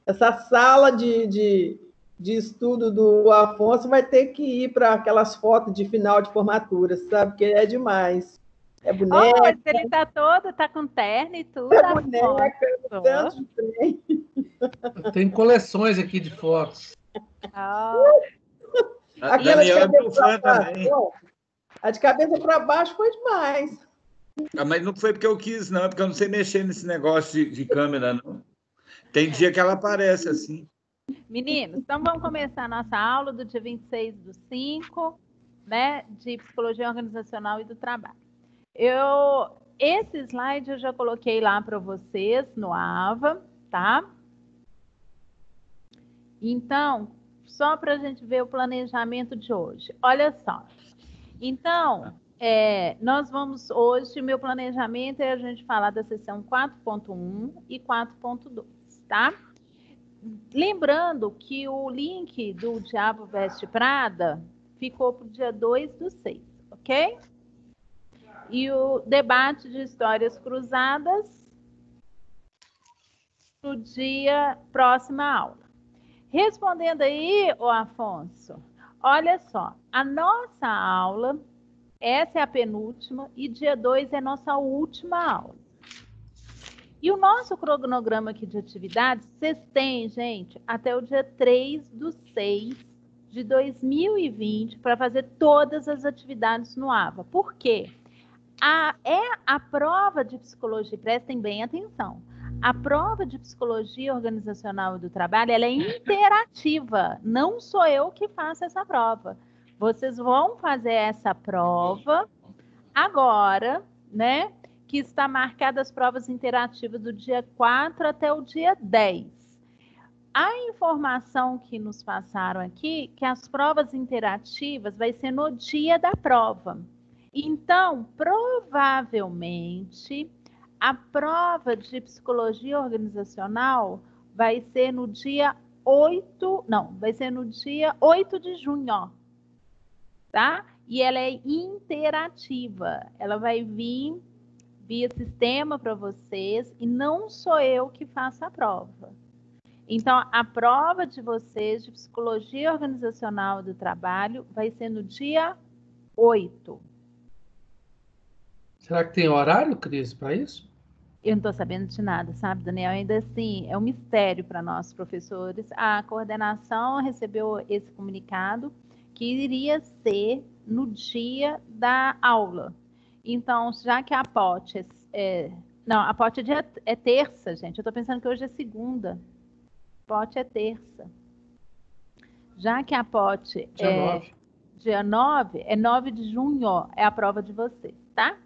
essa sala de estudo do Afonso vai ter que ir para aquelas fotos de final de formatura, sabe? Porque é demais. É boneca. Ele tá com terno e tudo. É boneca, tanto de trem. Tem coleções aqui de fotos. Daniel é meu fã também. A de cabeça para baixo foi demais. Mas não foi porque eu quis, não, porque eu não sei mexer nesse negócio de câmera, não. Tem dia que ela aparece assim. Meninos, então vamos começar a nossa aula do dia 26/5, né, de Psicologia Organizacional e do Trabalho. Esse slide eu já coloquei lá para vocês no AVA, tá? Então, só para a gente ver o planejamento de hoje. Olha só. Então, nós vamos hoje, meu planejamento é a gente falar da sessão 4.1 e 4.2, tá? Lembrando que o link do Diabo Veste Prada ficou para o dia 2/6, ok? E o debate de histórias cruzadas no dia próxima aula. Respondendo aí, ô Afonso, olha só, a nossa aula, essa é a penúltima, e dia 2 é nossa última aula. E o nosso cronograma aqui de atividades, vocês têm, gente, até o dia 3/6 de 2020 para fazer todas as atividades no AVA. Por quê? A prova de psicologia, prestem bem atenção, a prova de psicologia organizacional e do trabalho, ela é interativa, não sou eu que faço essa prova. Vocês vão fazer essa prova agora, né? Que está marcada as provas interativas do dia 4 até o dia 10. A informação que nos passaram aqui, que as provas interativas vai ser no dia da prova. Então, provavelmente, a prova de psicologia organizacional vai ser no dia 8, não, vai ser no dia 8 de junho, ó, tá? E ela é interativa, ela vai vir via sistema para vocês e não sou eu que faço a prova. Então, a prova de vocês de psicologia organizacional do trabalho vai ser no dia 8. Será que tem horário, Cris, para isso? Eu não estou sabendo de nada, sabe, Daniel? Ainda assim, é um mistério para nós, professores. A coordenação recebeu esse comunicado que iria ser no dia da aula. Então, já que a POT não, a POT é terça, gente. Eu estou pensando que hoje é segunda. POT é terça. Já que a POT dia 9, é 9 de junho, é a prova de vocês, tá?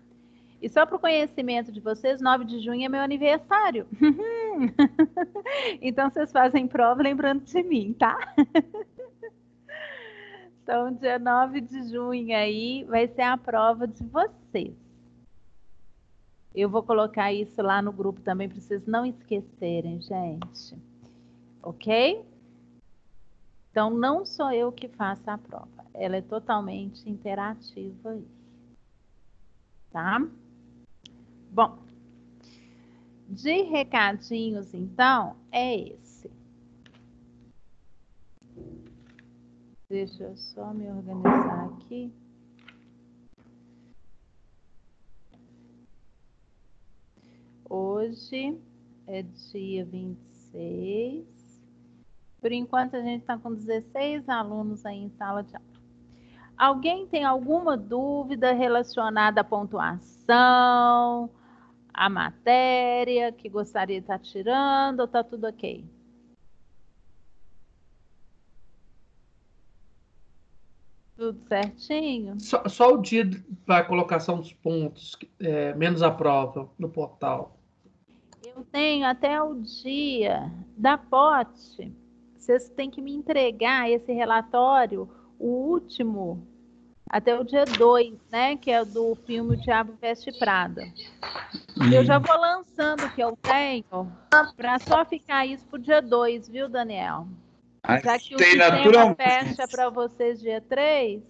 E só para o conhecimento de vocês, 9 de junho é meu aniversário. Então, vocês fazem prova lembrando de mim, tá? Então, dia 9 de junho aí vai ser a prova de vocês. Eu vou colocar isso lá no grupo também, para vocês não esquecerem, gente. Ok? Então, não sou eu que faço a prova. Ela é totalmente interativa aí. Tá? Bom, de recadinhos, então, é esse. Deixa eu só me organizar aqui. Hoje é dia 26. Por enquanto, a gente está com 16 alunos aí em sala de aula. Alguém tem alguma dúvida relacionada à pontuação, à matéria, que gostaria de estar tirando, ou está tudo ok? Tudo certinho? Só o dia para colocação dos pontos, menos a prova no portal. Eu tenho até o dia da POT. Vocês têm que me entregar esse relatório, o último, até o dia 2, né? Que é do filme O Diabo Veste Prada. Eu já vou lançando o que eu tenho, para só ficar isso para o dia 2, viu, Daniel? Já que o sistema fecha para vocês dia 3,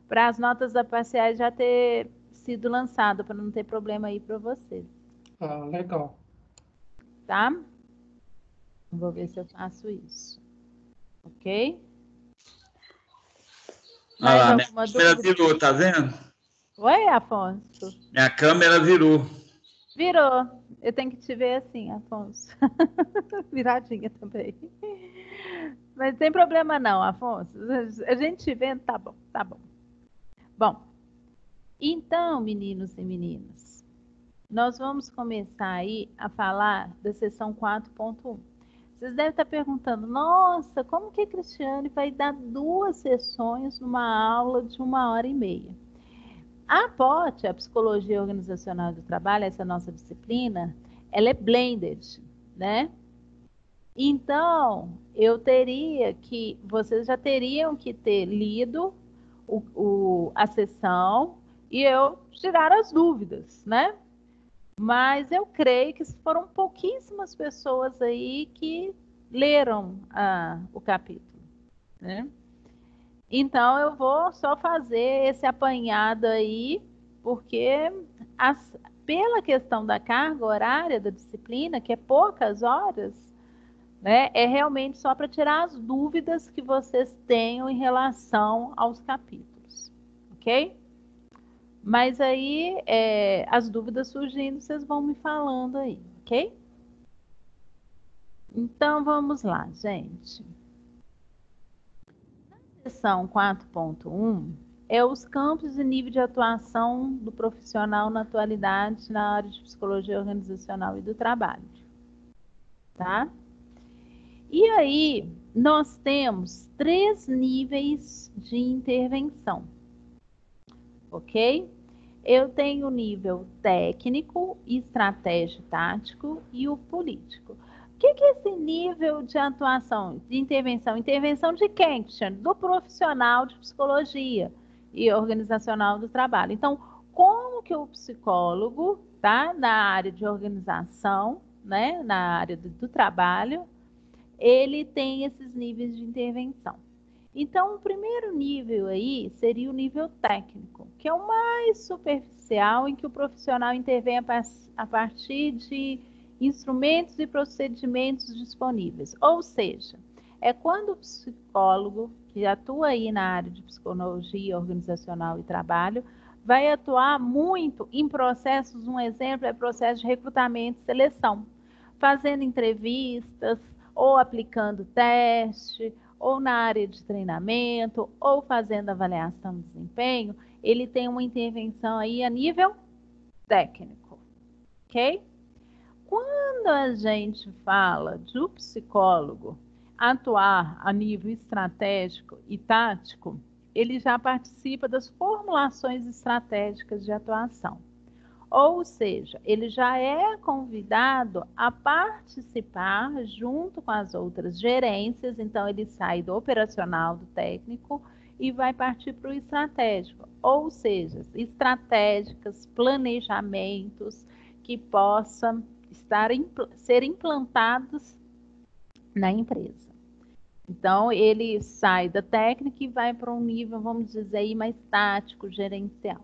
para as notas da parciais já ter sido lançado, para não ter problema aí para vocês. Ah, legal. Tá? Eu vou ver se eu faço isso. Ok? Olha lá, minha alguma câmera dúvida? virou, tá vendo? Oi, Afonso. Minha câmera virou. Virou. Eu tenho que te ver assim, Afonso. Viradinha também. Mas não tem problema não, Afonso. A gente vendo, tá bom, tá bom. Bom, então, meninos e meninas, nós vamos começar aí a falar da sessão 4.1. Vocês devem estar perguntando, nossa, como que a Cristiane vai dar 2 sessões numa aula de 1h30? A POT, a Psicologia Organizacional do Trabalho, essa nossa disciplina, ela é blended, né? Então, vocês já teriam que ter lido a sessão e eu tirar as dúvidas, né? Mas eu creio que foram pouquíssimas pessoas aí que leram o capítulo, né? Então, eu vou só fazer esse apanhado aí, porque pela questão da carga horária da disciplina, que é poucas horas, né, é realmente só para tirar as dúvidas que vocês tenham em relação aos capítulos, ok? Mas aí, as dúvidas surgindo, vocês vão me falando aí, ok? Então, vamos lá, gente. A seção 4.1 é os campos e nível de atuação do profissional na atualidade na área de psicologia organizacional e do trabalho, tá? E aí, nós temos 3 níveis de intervenção, ok? Eu tenho o nível técnico, estratégico, tático e o político. O que é esse nível de atuação, de intervenção? Intervenção de quem, Cristiane? Do profissional de psicologia e organizacional do trabalho. Então, como que o psicólogo, tá, na área de organização, né, na área do trabalho, ele tem esses níveis de intervenção. Então, o primeiro nível aí seria o nível técnico, que é o mais superficial, em que o profissional intervém a partir de instrumentos e procedimentos disponíveis. Ou seja, é quando o psicólogo, que atua aí na área de psicologia organizacional e trabalho, vai atuar muito em processos, um exemplo é processo de recrutamento e seleção, fazendo entrevistas, ou aplicando teste, ou na área de treinamento, ou fazendo avaliação de desempenho, ele tem uma intervenção aí a nível técnico, ok? Quando a gente fala de um psicólogo atuar a nível estratégico e tático, ele já participa das formulações estratégicas de atuação. Ou seja, ele já é convidado a participar junto com as outras gerências, então ele sai do operacional, do técnico, e vai partir para o estratégico. Ou seja, estratégicas, planejamentos que possam ser implantados na empresa. Então, ele sai da técnica e vai para um nível, vamos dizer aí, mais tático, gerencial.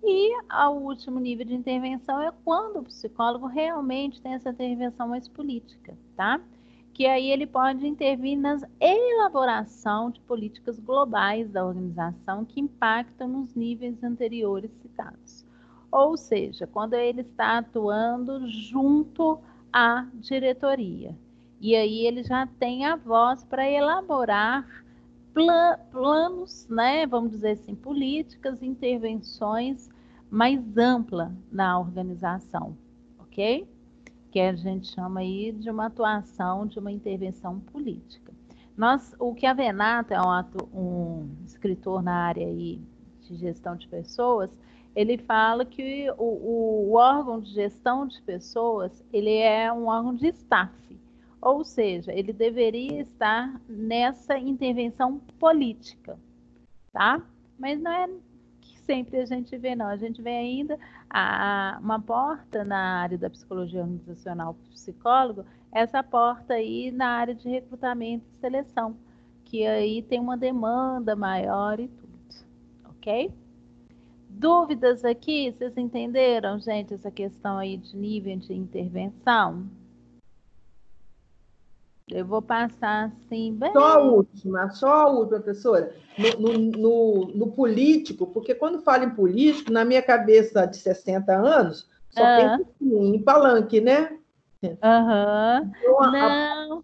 E o último nível de intervenção é quando o psicólogo realmente tem essa intervenção mais política, tá? Que aí ele pode intervir na elaboração de políticas globais da organização que impactam nos níveis anteriores citados. Ou seja, quando ele está atuando junto à diretoria. E aí ele já tem a voz para elaborar planos, né, vamos dizer assim, políticas, intervenções mais ampla na organização, ok? Que a gente chama aí de uma atuação, de uma intervenção política. O Chiavenato é um escritor na área aí de gestão de pessoas, ele fala que o órgão de gestão de pessoas, ele é um órgão de staff. Ou seja, ele deveria estar nessa intervenção política, tá? Mas não é que sempre a gente vê, não. A gente vê ainda uma porta na área da psicologia organizacional para o psicólogo, essa porta aí na área de recrutamento e seleção, que aí tem uma demanda maior e tudo, ok? Dúvidas aqui? Vocês entenderam, gente, essa questão aí de nível de intervenção? Eu vou passar assim, bem... Só a última, professora. No político, porque quando falo em político, na minha cabeça de 60 anos, só penso assim, em palanque, né? Aham. Então, Não,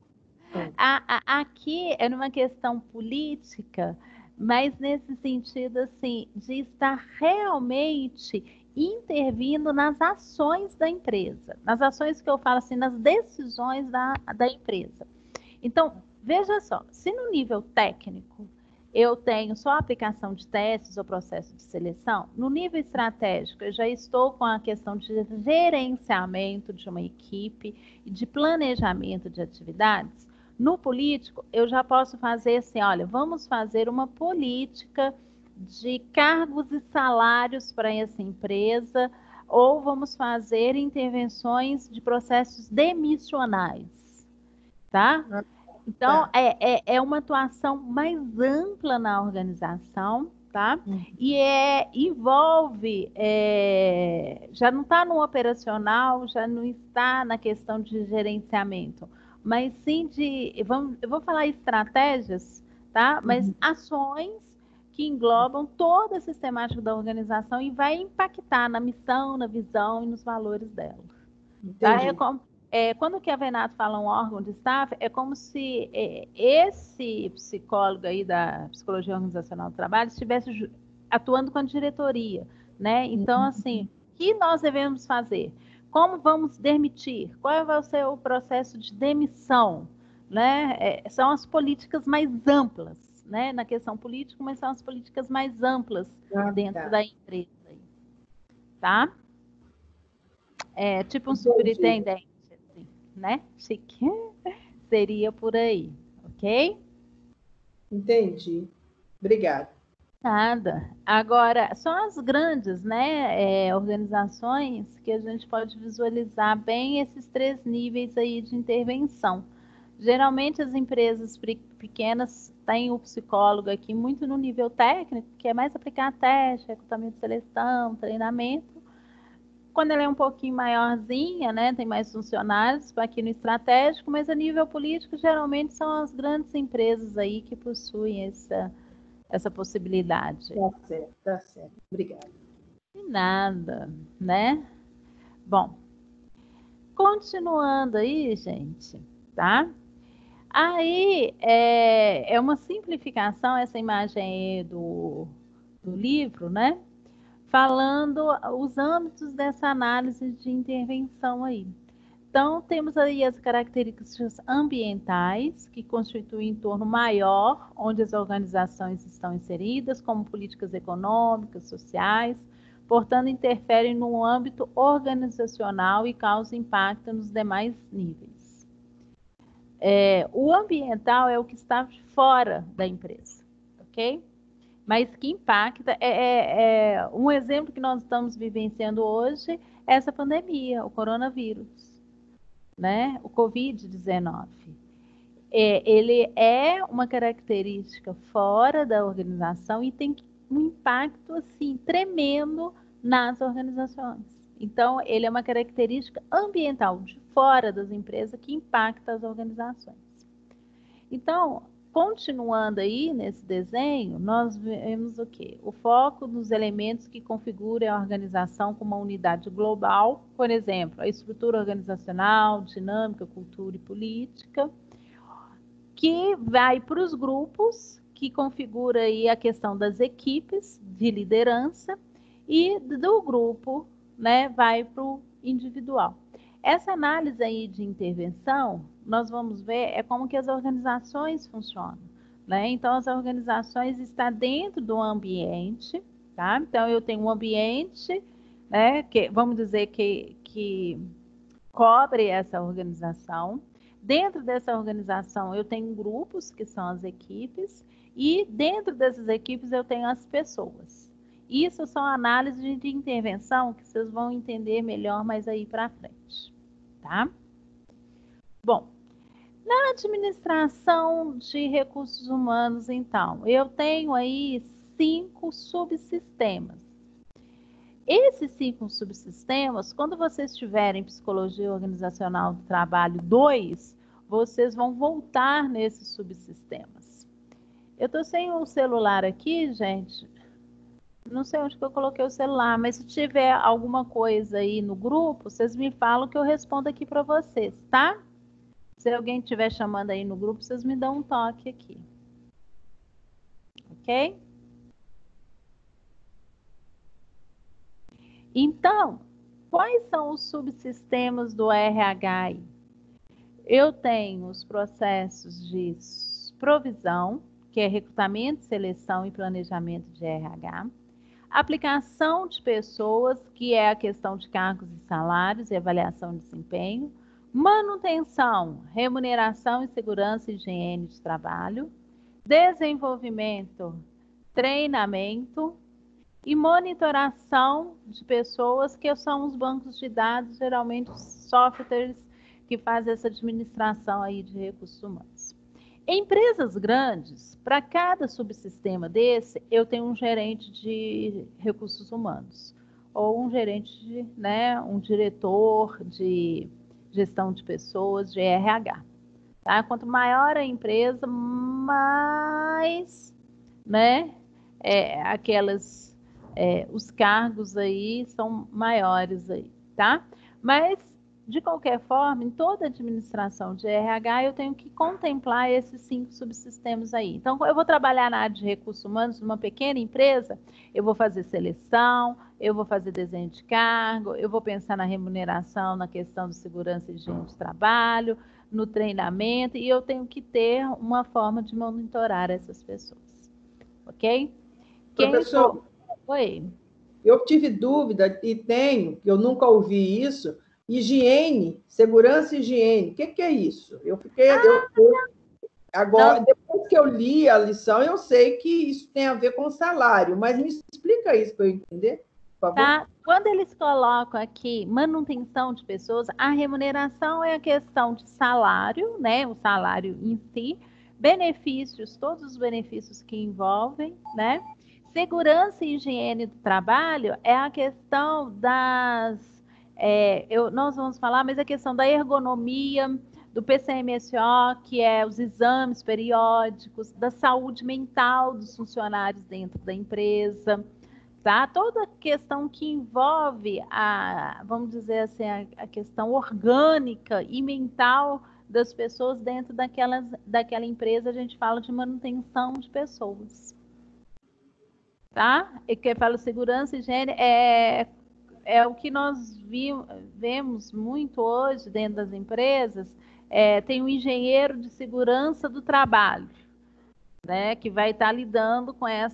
aqui é numa questão política, mas nesse sentido, assim, de estar realmente intervindo nas ações da empresa. Nas ações que eu falo assim, nas decisões da empresa. Então, veja só, se no nível técnico eu tenho só a aplicação de testes ou processo de seleção, no nível estratégico eu já estou com a questão de gerenciamento de uma equipe e de planejamento de atividades. No político, eu já posso fazer assim, olha, vamos fazer uma política de cargos e salários para essa empresa, ou vamos fazer intervenções de processos demissionais, tá? Então, é uma atuação mais ampla na organização, tá? E envolve, já não está no operacional, já não está na questão de gerenciamento, mas sim eu vou falar estratégias, tá? Mas ações que englobam toda a sistemática da organização e vai impactar na missão, na visão e nos valores dela. Tá? Quando o Chiavenato fala um órgão de staff, é como se esse psicólogo aí da psicologia organizacional do trabalho estivesse atuando com a diretoria, né? Então, assim, o que nós devemos fazer? Como vamos demitir? Qual vai ser o processo de demissão? Né? São as políticas mais amplas, né? Na questão política, mas são as políticas mais amplas dentro da empresa. Tá? É tipo um superintendente, assim, né? Chique. Seria por aí, ok? Entendi. Obrigada. Nada. Agora, são as grandes, né, organizações que a gente pode visualizar bem esses 3 níveis aí de intervenção. Geralmente as empresas pequenas têm o psicólogo aqui muito no nível técnico, que é mais aplicar teste, recrutamento de seleção, treinamento. Quando ela é um pouquinho maiorzinha, né, tem mais funcionários aqui no estratégico, mas a nível político, geralmente são as grandes empresas aí que possuem essa possibilidade. Tá certo. Obrigada. De nada, né? Bom, continuando aí, gente, tá? Aí é uma simplificação essa imagem aí do livro, né? Falando os âmbitos dessa análise de intervenção aí. Então, temos aí as características ambientais, que constituem um entorno maior, onde as organizações estão inseridas, como políticas econômicas, sociais, portanto, interferem no âmbito organizacional e causam impacto nos demais níveis. O ambiental é o que está fora da empresa, ok? Mas que impacta, um exemplo que nós estamos vivenciando hoje é essa pandemia, o coronavírus, né? O Covid-19. Ele é uma característica fora da organização e tem um impacto assim tremendo nas organizações. Então, ele é uma característica ambiental de fora das empresas que impacta as organizações. Então, continuando aí nesse desenho, nós vemos o quê? O foco nos elementos que configuram a organização como uma unidade global, por exemplo, a estrutura organizacional, dinâmica, cultura e política, que vai para os grupos, que configura aí a questão das equipes de liderança, e do grupo, né, vai para o individual. Essa análise aí de intervenção, nós vamos ver como que as organizações funcionam, né? Então, as organizações estão dentro do ambiente, tá? Então, eu tenho um ambiente, né, que vamos dizer que cobre essa organização. Dentro dessa organização, eu tenho grupos, que são as equipes, e dentro dessas equipes eu tenho as pessoas. Isso são análises de intervenção que vocês vão entender melhor mais aí para frente, tá? Bom, na administração de recursos humanos, então, eu tenho aí 5 subsistemas. Esses 5 subsistemas, quando vocês tiverem Psicologia Organizacional do Trabalho 2, vocês vão voltar nesses subsistemas. Eu estou sem o celular aqui, gente. Não sei onde que eu coloquei o celular, mas se tiver alguma coisa aí no grupo, vocês me falam que eu respondo aqui para vocês, tá? Se alguém estiver chamando aí no grupo, vocês me dão um toque aqui. Ok? Então, quais são os subsistemas do RH? Eu tenho os processos de provisão, que é recrutamento, seleção e planejamento de RH. Aplicação de pessoas, que é a questão de cargos e salários e avaliação de desempenho. Manutenção, remuneração e segurança e higiene de trabalho. Desenvolvimento, treinamento e monitoração de pessoas, que são os bancos de dados, geralmente softwares que fazem essa administração aí de recursos humanos. Em empresas grandes, para cada subsistema desse, eu tenho um gerente de recursos humanos, ou um gerente de, né, um diretor de gestão de pessoas, de RH. Tá? Quanto maior a empresa, mais, né, os cargos aí são maiores aí, tá? Mas, de qualquer forma, em toda administração de RH, eu tenho que contemplar esses 5 subsistemas aí. Então, eu vou trabalhar na área de recursos humanos, numa pequena empresa, eu vou fazer seleção, eu vou fazer desenho de cargo, eu vou pensar na remuneração, na questão de segurança e higiene de trabalho, no treinamento, e eu tenho que ter uma forma de monitorar essas pessoas. Ok? Professor, Oi. Eu tive dúvida e tenho, eu nunca ouvi isso, higiene, segurança e higiene. O que é isso? Eu fiquei. Agora, depois que eu li a lição, eu sei que isso tem a ver com salário, mas me explica isso para eu entender, por favor. Tá? Quando eles colocam aqui manutenção de pessoas, a remuneração é a questão de salário, né? O salário em si, benefícios, todos os benefícios que envolvem, né? Segurança e higiene do trabalho é a questão nós vamos falar, mas a questão da ergonomia, do PCMSO, que é os exames periódicos, da saúde mental dos funcionários dentro da empresa, tá? Toda questão que envolve vamos dizer assim, a questão orgânica e mental das pessoas dentro daquela empresa, a gente fala de manutenção de pessoas. Tá? E que fala segurança e higiene é o que nós vemos muito hoje dentro das empresas. Tem um engenheiro de segurança do trabalho, né, que vai estar lidando com a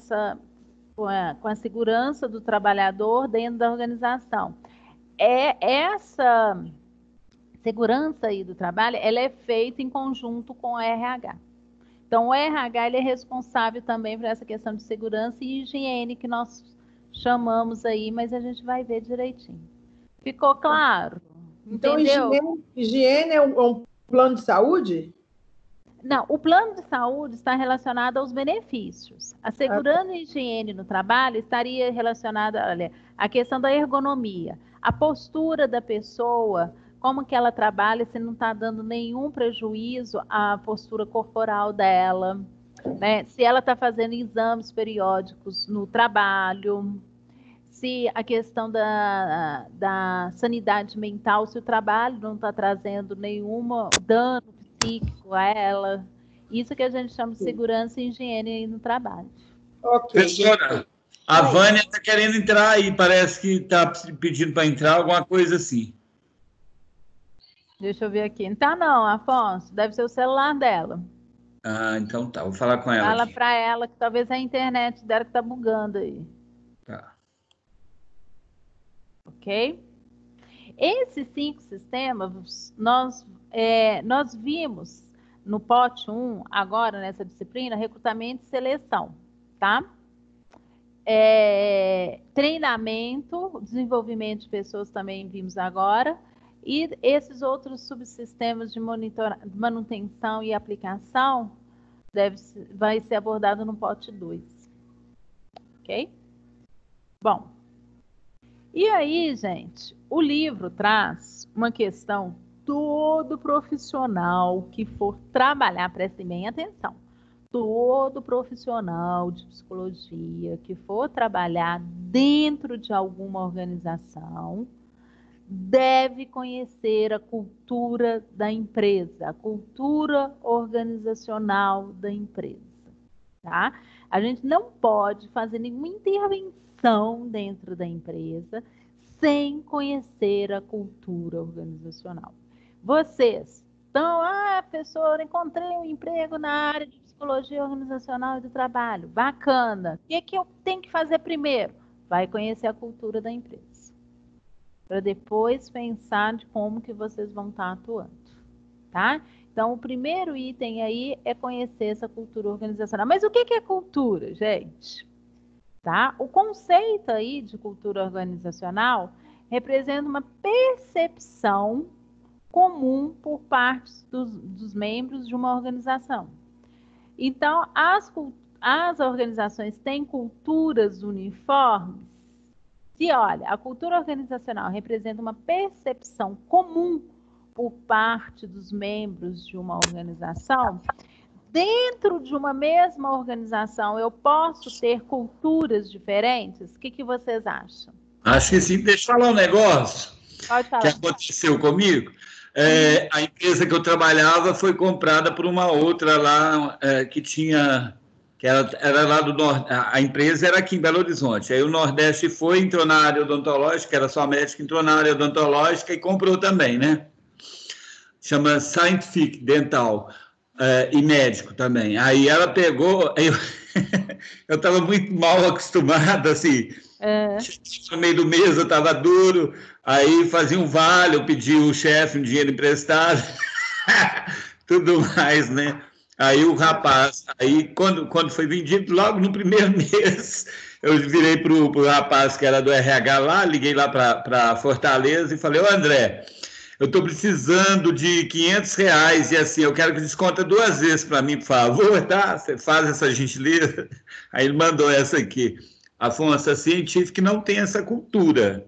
segurança do trabalhador dentro da organização. Essa segurança aí do trabalho, ela é feita em conjunto com o RH. Então, o RH ele é responsável também por essa questão de segurança e higiene que nós chamamos aí, mas a gente vai ver direitinho. Ficou claro? Então, entendeu? higiene é um plano de saúde? Não, o plano de saúde está relacionado aos benefícios. A segurança e higiene no trabalho estaria relacionada, olha, à questão da ergonomia, a postura da pessoa, como que ela trabalha, se não está dando nenhum prejuízo à postura corporal dela, né? Se ela está fazendo exames periódicos no trabalho, se a questão da sanidade mental, se o trabalho não está trazendo nenhum dano psíquico a ela. Isso que a gente chama de segurança e higiene no trabalho. Ok. Professora, a Vânia está querendo entrar aí, parece que está pedindo para entrar, alguma coisa assim. Deixa eu ver aqui. Não tá não, Afonso. Deve ser o celular dela. Ah, então tá. Vou falar com ela. Fala para ela que talvez a internet dela que tá bugando aí. Tá. Ok? Esses 5 sistemas, nós vimos no pote 1, agora nessa disciplina, recrutamento e seleção, tá? Treinamento, desenvolvimento de pessoas também vimos agora. E esses outros subsistemas de manutenção e aplicação vai ser abordado no pote 2. Ok? Bom, e aí, gente, o livro traz uma questão todo profissional que for trabalhar, prestem bem atenção, todo profissional de psicologia que for trabalhar dentro de alguma organização deve conhecer a cultura da empresa, a cultura organizacional da empresa, tá? A gente não pode fazer nenhuma intervenção dentro da empresa sem conhecer a cultura organizacional. Vocês estão, professora, encontrei um emprego na área de psicologia organizacional e do trabalho. Bacana. O que é que eu tenho que fazer primeiro? Vai conhecer a cultura da empresa, para depois pensar de como que vocês vão estar atuando, tá? Então, o primeiro item aí é conhecer essa cultura organizacional. Mas o que é cultura, gente? Tá? O conceito aí de cultura organizacional representa uma percepção comum por parte dos membros de uma organização. Então, as organizações têm culturas uniformes. Se olha, a cultura organizacional representa uma percepção comum por parte dos membros de uma organização, dentro de uma mesma organização eu posso ter culturas diferentes? O que vocês acham? Acho que sim. Deixa eu falar um negócio que aconteceu comigo. A empresa que eu trabalhava foi comprada por uma outra lá que era lá do Nordeste. A empresa era aqui em Belo Horizonte. Aí o Nordeste entrou na área odontológica, era só médica, entrou na área odontológica e comprou também, né? Chama Scientific Dental. E médico também. Aí ela pegou, eu estava muito mal acostumado, assim, no meio do mês eu estava duro, aí fazia um vale, eu pedi o chefe um dinheiro emprestado, tudo mais, né? Aí o rapaz, aí quando foi vendido, logo no primeiro mês, eu virei para o rapaz que era do RH lá, liguei lá para Fortaleza e falei, ô André, eu estou precisando de R$500 e assim, eu quero que desconta 2 vezes para mim, por favor, tá? Você faz essa gentileza? Aí ele mandou essa aqui. Afonso, a Scientific não tem essa cultura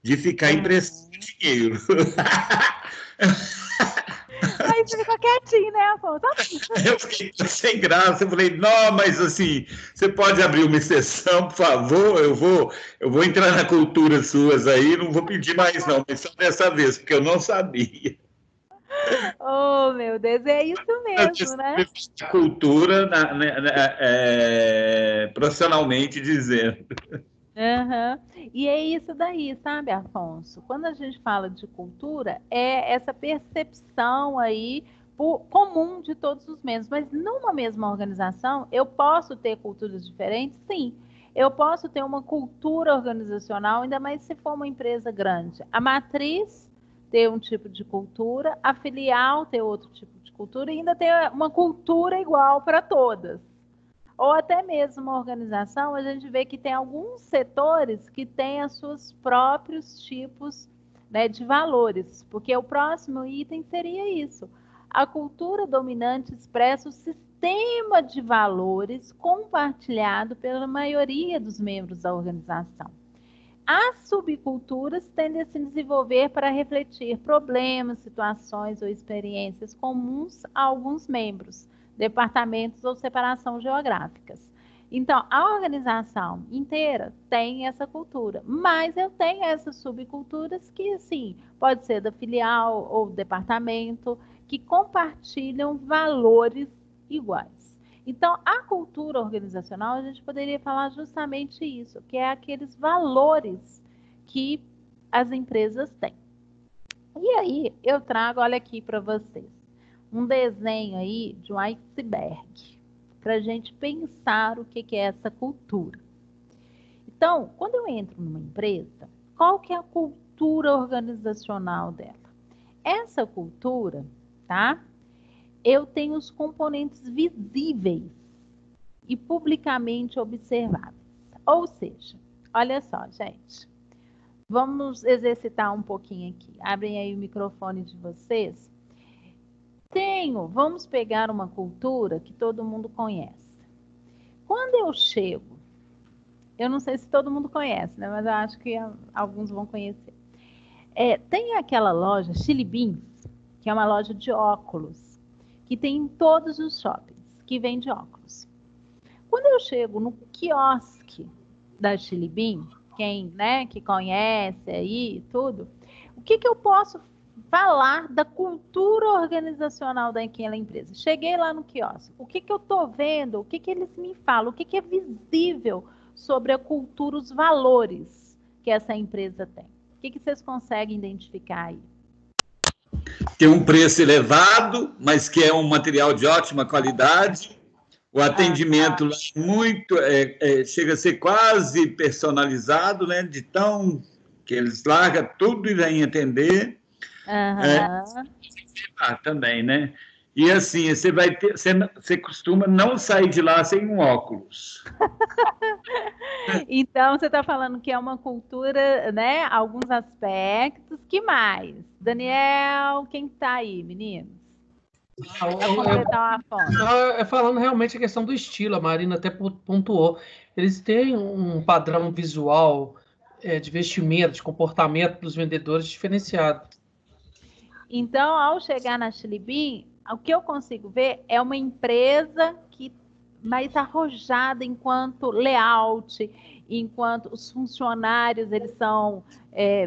de ficar emprestando dinheiro. Aí você ficou quietinho, né, Afonso? Eu fiquei sem graça, eu falei, não, mas assim, você pode abrir uma exceção, por favor? Eu vou entrar na cultura suas aí, não vou pedir mais não, mas só dessa vez, porque eu não sabia. Oh, meu Deus, é isso mesmo, né? A cultura, profissionalmente dizendo. E é isso daí, sabe, Afonso? Quando a gente fala de cultura, é essa percepção aí comum de todos os membros. Mas numa mesma organização, eu posso ter culturas diferentes? Sim. Eu posso ter uma cultura organizacional, ainda mais se for uma empresa grande. A matriz ter um tipo de cultura, a filial ter outro tipo de cultura, e ainda ter uma cultura igual para todas. Ou até mesmo uma organização, a gente vê que tem alguns setores que têm os seus próprios tipos, né, de valores, porque o próximo item seria isso. A cultura dominante expressa o sistema de valores compartilhado pela maioria dos membros da organização. As subculturas tendem a se desenvolver para refletir problemas, situações ou experiências comuns a alguns membros, departamentos ou separação geográficas. Então, a organização inteira tem essa cultura, mas eu tenho essas subculturas que, assim, pode ser da filial ou departamento, que compartilham valores iguais. Então, a cultura organizacional, a gente poderia falar justamente isso, que é aqueles valores que as empresas têm. E aí, eu trago, olha aqui para vocês, um desenho aí de um iceberg, para a gente pensar o que é essa cultura. Então, quando eu entro numa empresa, qual que é a cultura organizacional dela? Essa cultura, tá? Eu tenho os componentes visíveis e publicamente observáveis. Ou seja, olha só, gente, vamos exercitar um pouquinho aqui. Abrem aí o microfone de vocês. Vamos pegar uma cultura que todo mundo conhece. Quando eu chego, eu não sei se todo mundo conhece, né? Mas eu acho que alguns vão conhecer. Tem aquela loja Chili Beans. que é uma loja de óculos, que tem em todos os shoppings, que vende óculos. Quando eu chego no quiosque da Chili Bean, quem, né, que conhece aí tudo, o que eu posso falar da cultura organizacional daquela empresa? Cheguei lá no quiosque, o que eu estou vendo, o que eles me falam, o que é visível sobre a cultura, os valores que essa empresa tem? O que vocês conseguem identificar aí? Tem um preço elevado, mas que é um material de ótima qualidade. O atendimento lá é muito, chega a ser quase personalizado, né? De tão que eles largam tudo e vêm atender. Também, né? E assim, você costuma não sair de lá sem um óculos. Então, você está falando que é uma cultura, né? Alguns aspectos. Que mais? Daniel, quem está aí, meninos? Falando realmente a questão do estilo, a Marina até pontuou. Eles têm um padrão visual de vestimento, de comportamento dos vendedores diferenciado. Então, ao chegar na Chili Bean, o que eu consigo ver é uma empresa que mais arrojada enquanto layout, enquanto os funcionários eles são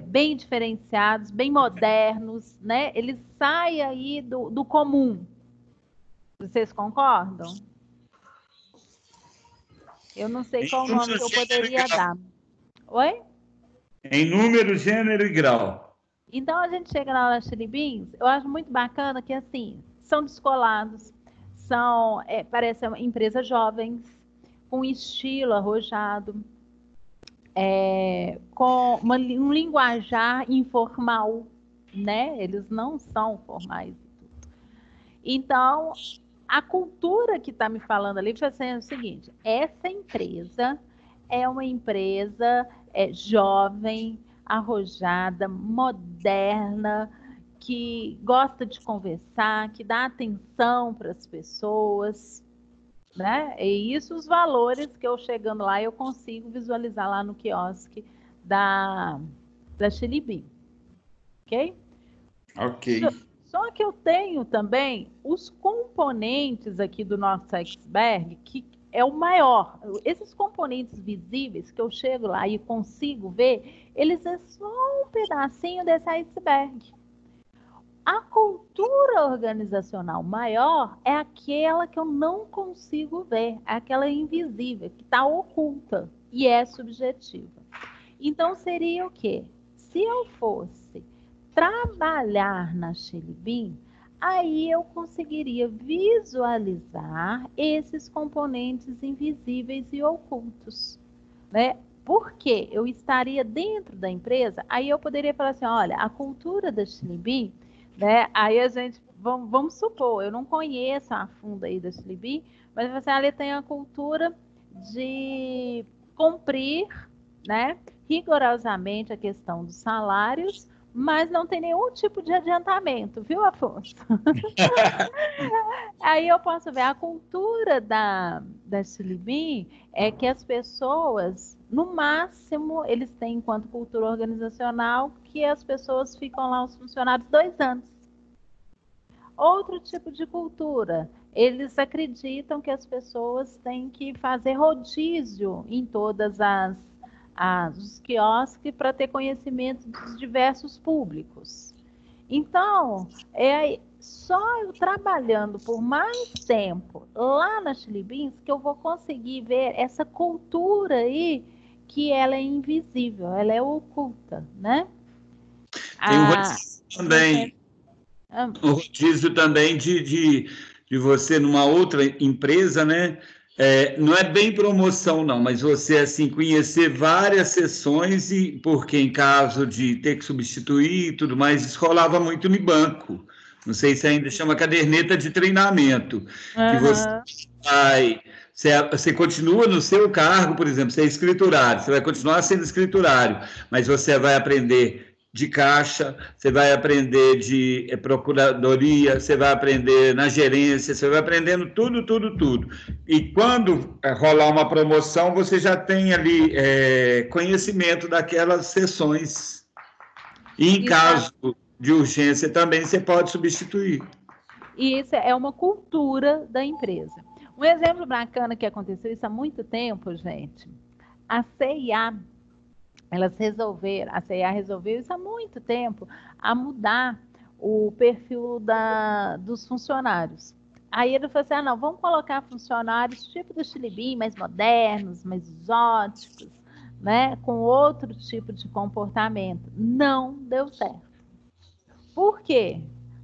bem diferenciados, bem modernos, né? Eles saem aí do comum. Vocês concordam? Eu não sei qual nome que eu poderia dar. Oi? Em número, gênero e grau. Então, a gente chega na Chili Beans, eu acho muito bacana que, assim, são descolados, parecem empresas jovens, com estilo arrojado, com um linguajar informal, né? Eles não são formais. Então, a cultura que está me falando ali foi sendo o seguinte: essa empresa é uma empresa jovem, arrojada, moderna, que gosta de conversar, que dá atenção para as pessoas, né? E isso, os valores que eu chegando lá, eu consigo visualizar lá no quiosque da Chili Bean. Ok? Ok. Só que eu tenho também os componentes aqui do nosso iceberg, que é o maior. Esses componentes visíveis que eu chego lá e consigo ver, eles é só um pedacinho desse iceberg. A cultura organizacional maior é aquela que eu não consigo ver, é aquela invisível, que está oculta e é subjetiva. Então, seria o quê? Se eu fosse trabalhar na Chili Bean, aí eu conseguiria visualizar esses componentes invisíveis e ocultos, né? Porque eu estaria dentro da empresa, aí eu poderia falar assim, olha, a cultura da Chili Bean, né? Aí a gente, vamos supor, eu não conheço a fundo aí da Chili Bean, mas você ali tem a cultura de cumprir, né, rigorosamente a questão dos salários, mas não tem nenhum tipo de adiantamento, viu, Afonso? Aí eu posso ver a cultura da Chili Bean é que as pessoas, no máximo, eles têm enquanto cultura organizacional que as pessoas ficam lá, os funcionários, 2 anos. Outro tipo de cultura, eles acreditam que as pessoas têm que fazer rodízio em todas os quiosques para ter conhecimento dos diversos públicos. Então, só eu trabalhando por mais tempo lá na Chili Beans que eu vou conseguir ver essa cultura aí, que ela é invisível, ela é oculta, né? Tem um rodízio também. O rodízio também de você numa outra empresa, né? Não é bem promoção, não, mas você, assim, conhecer várias sessões, porque em caso de ter que substituir e tudo mais, isso rolava muito no banco. Não sei se ainda chama caderneta de treinamento. Que você continua no seu cargo, por exemplo, você é escriturário, você vai continuar sendo escriturário, mas você vai aprender de caixa, você vai aprender de procuradoria, você vai aprender na gerência, você vai aprendendo tudo. E quando rolar uma promoção, você já tem ali conhecimento daquelas sessões. E em caso de urgência também você pode substituir. E isso é uma cultura da empresa. Um exemplo bacana que aconteceu isso há muito tempo, gente, a CIA, a CIA resolveu isso há muito tempo, a mudar o perfil dos funcionários. Aí ele falou assim, não, vamos colocar funcionários tipo do Chili Bean, mais modernos, mais exóticos, né, com outro tipo de comportamento. Não deu certo. Por quê?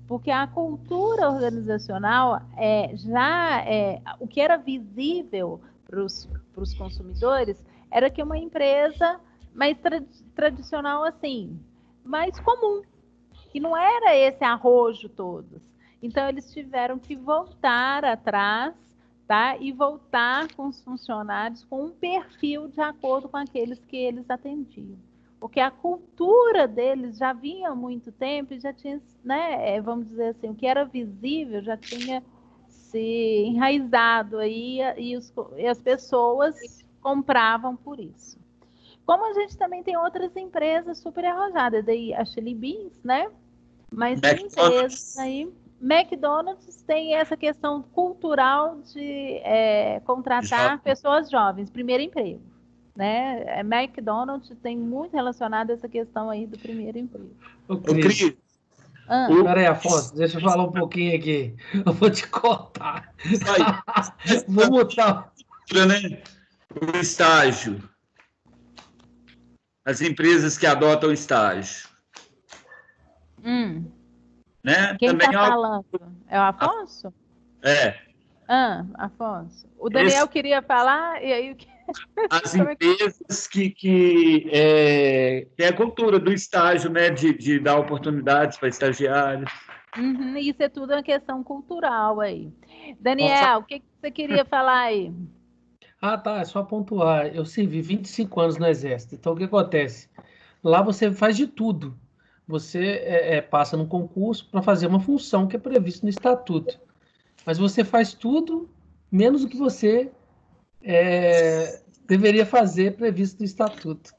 Porque a cultura organizacional o que era visível para os consumidores era que uma empresa mais tradicional assim, mais comum, que não era esse arrojo todos. Então eles tiveram que voltar atrás, tá? E voltar com os funcionários com um perfil de acordo com aqueles que eles atendiam. Porque a cultura deles já vinha há muito tempo e já tinha, né, vamos dizer assim, o que era visível já tinha se enraizado aí e as pessoas compravam por isso. Como a gente também tem outras empresas super arrojadas, daí a Chili Beans, né? Mas tem empresas aí. McDonald's tem essa questão cultural de contratar pessoas jovens, primeiro emprego. Né? McDonald's tem muito relacionado a essa questão aí do primeiro emprego. Ô, Cris. Peraí, Afonso, deixa eu falar um pouquinho aqui. Eu vou te contar. Vou mutar. O estágio. As empresas que adotam estágio. Né? Quem está falando? É o Afonso? É. Afonso. O Daniel queria falar, e aí... As empresas que é a cultura do estágio, né? De dar oportunidades para estagiários. Isso é tudo uma questão cultural aí. Daniel, o que você queria falar aí? Tá, é só pontuar. Eu servi 25 anos no Exército. Então, o que acontece? Lá você faz de tudo. Você passa num concurso para fazer uma função que é prevista no estatuto. Mas você faz tudo menos o que você deveria fazer previsto no estatuto.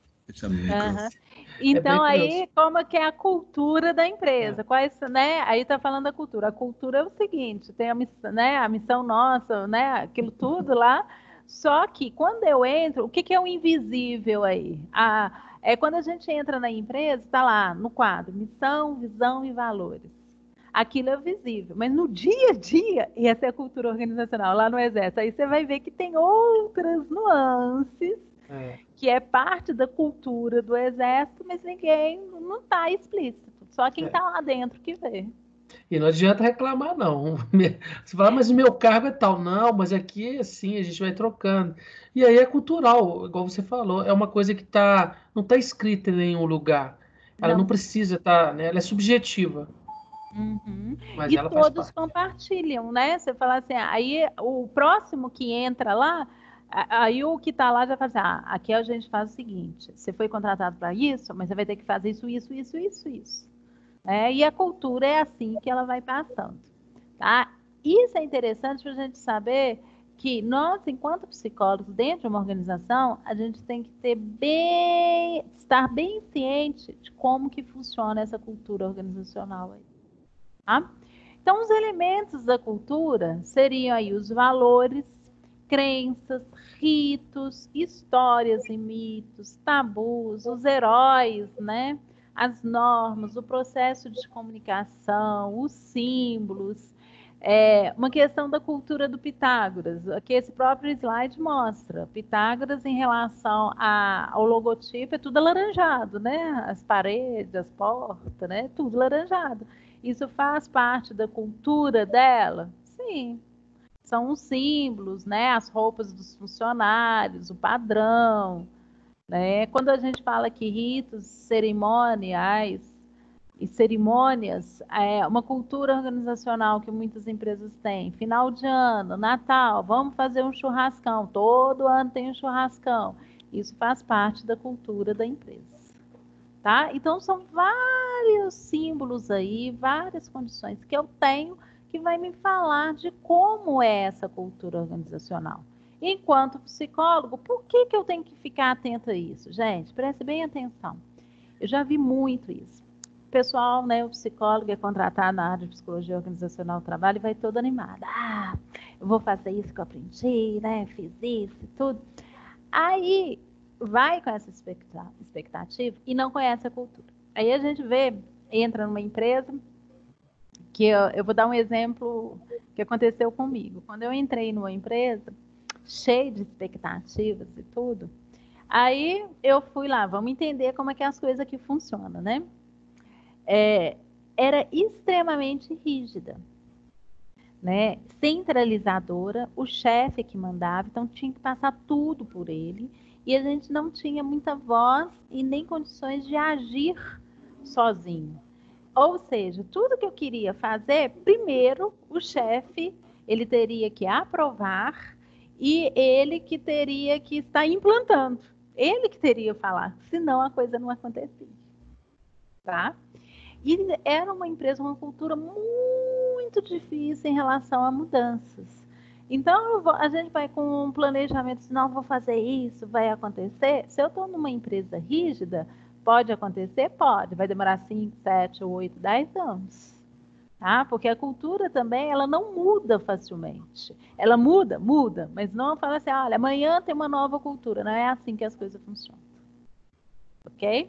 Então, aí, como que é a cultura da empresa? Quais, né? Aí está falando da cultura. A cultura é o seguinte, tem a missão nossa, né? Aquilo tudo lá. Só que, quando eu entro, o que é o invisível aí? Quando a gente entra na empresa, está lá no quadro, missão, visão e valores. Aquilo é visível, mas no dia a dia, e essa é a cultura organizacional lá no Exército, aí você vai ver que tem outras nuances, que é parte da cultura do Exército, mas ninguém não está explícito, só quem está lá dentro que vê. E não adianta reclamar, não. Você fala, mas o meu cargo é tal. Não, mas aqui, assim, a gente vai trocando. E aí é cultural, igual você falou, é uma coisa que não está escrita em nenhum lugar. Ela não precisa estar, né? Ela é subjetiva. Mas e ela todos compartilham, né? Você fala assim, aí o próximo que entra lá, aí o que está lá já fala assim, aqui a gente faz o seguinte, você foi contratado para isso, mas você vai ter que fazer isso. E a cultura é assim que ela vai passando. Tá? Isso é interessante para a gente saber que nós, enquanto psicólogos, dentro de uma organização, a gente tem que estar bem ciente de como que funciona essa cultura organizacional aí. Tá? Então, os elementos da cultura seriam aí os valores, crenças, ritos, histórias e mitos, tabus, os heróis, né? As normas, o processo de comunicação, os símbolos, uma questão da cultura do Pitágoras, que esse próprio slide mostra. Pitágoras, em relação ao logotipo, é tudo alaranjado, né? As paredes, as portas, né? Tudo alaranjado. Isso faz parte da cultura dela? Sim. São os símbolos, né? As roupas dos funcionários, o padrão, né? Quando a gente fala que ritos cerimoniais e cerimônias, uma cultura organizacional que muitas empresas têm. Final de ano, Natal, vamos fazer um churrascão. Todo ano tem um churrascão. Isso faz parte da cultura da empresa. Tá? Então, são vários símbolos aí, várias condições que eu tenho que vai me falar de como é essa cultura organizacional. Enquanto psicólogo, por que eu tenho que ficar atento a isso? Gente, preste bem atenção. Eu já vi muito isso. o pessoal, né, o psicólogo é contratado na área de psicologia organizacional do trabalho e vai todo animado. Ah, eu vou fazer isso que eu aprendi, né, fiz isso e tudo. Aí vai com essa expectativa e não conhece a cultura. Aí a gente entra numa empresa, que eu vou dar um exemplo que aconteceu comigo. Quando eu entrei numa empresa, cheia de expectativas e tudo, aí eu fui lá, vamos entender como é que as coisas aqui funcionam, né? Era extremamente rígida, né? Centralizadora, o chefe que mandava, então tinha que passar tudo por ele, e a gente não tinha muita voz e nem condições de agir sozinho. Ou seja, tudo que eu queria fazer, primeiro o chefe, ele teria que aprovar e ele que teria que estar implantando. Ele que teria que falar, senão a coisa não acontecia. Tá? E era uma empresa, uma cultura muito difícil em relação a mudanças. Então, a gente vai com um planejamento, não vou fazer isso, vai acontecer. Se eu estou numa empresa rígida, pode acontecer? Pode. Vai demorar 5, 7, 8, 10 anos. Tá? Porque a cultura também, ela não muda facilmente. Ela muda, mas não fala assim, olha, amanhã tem uma nova cultura. Não é assim que as coisas funcionam. Ok?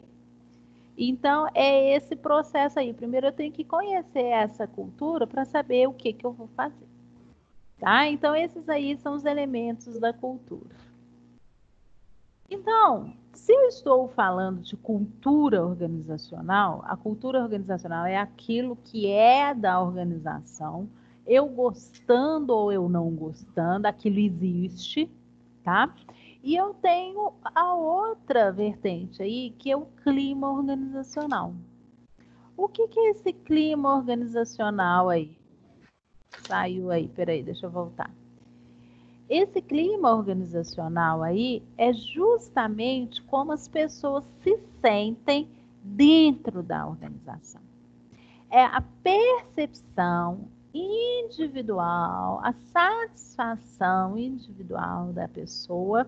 Então, é esse processo aí. Primeiro, eu tenho que conhecer essa cultura para saber o que eu vou fazer. Tá? Então, esses aí são os elementos da cultura. Então, se eu estou falando de cultura organizacional, a cultura organizacional é aquilo que é da organização, eu gostando ou eu não gostando, aquilo existe, tá? E eu tenho a outra vertente aí, que é o clima organizacional. O que é esse clima organizacional aí? Saiu aí, peraí, deixa eu voltar. Esse clima organizacional aí é justamente como as pessoas se sentem dentro da organização. É a percepção individual, a satisfação individual da pessoa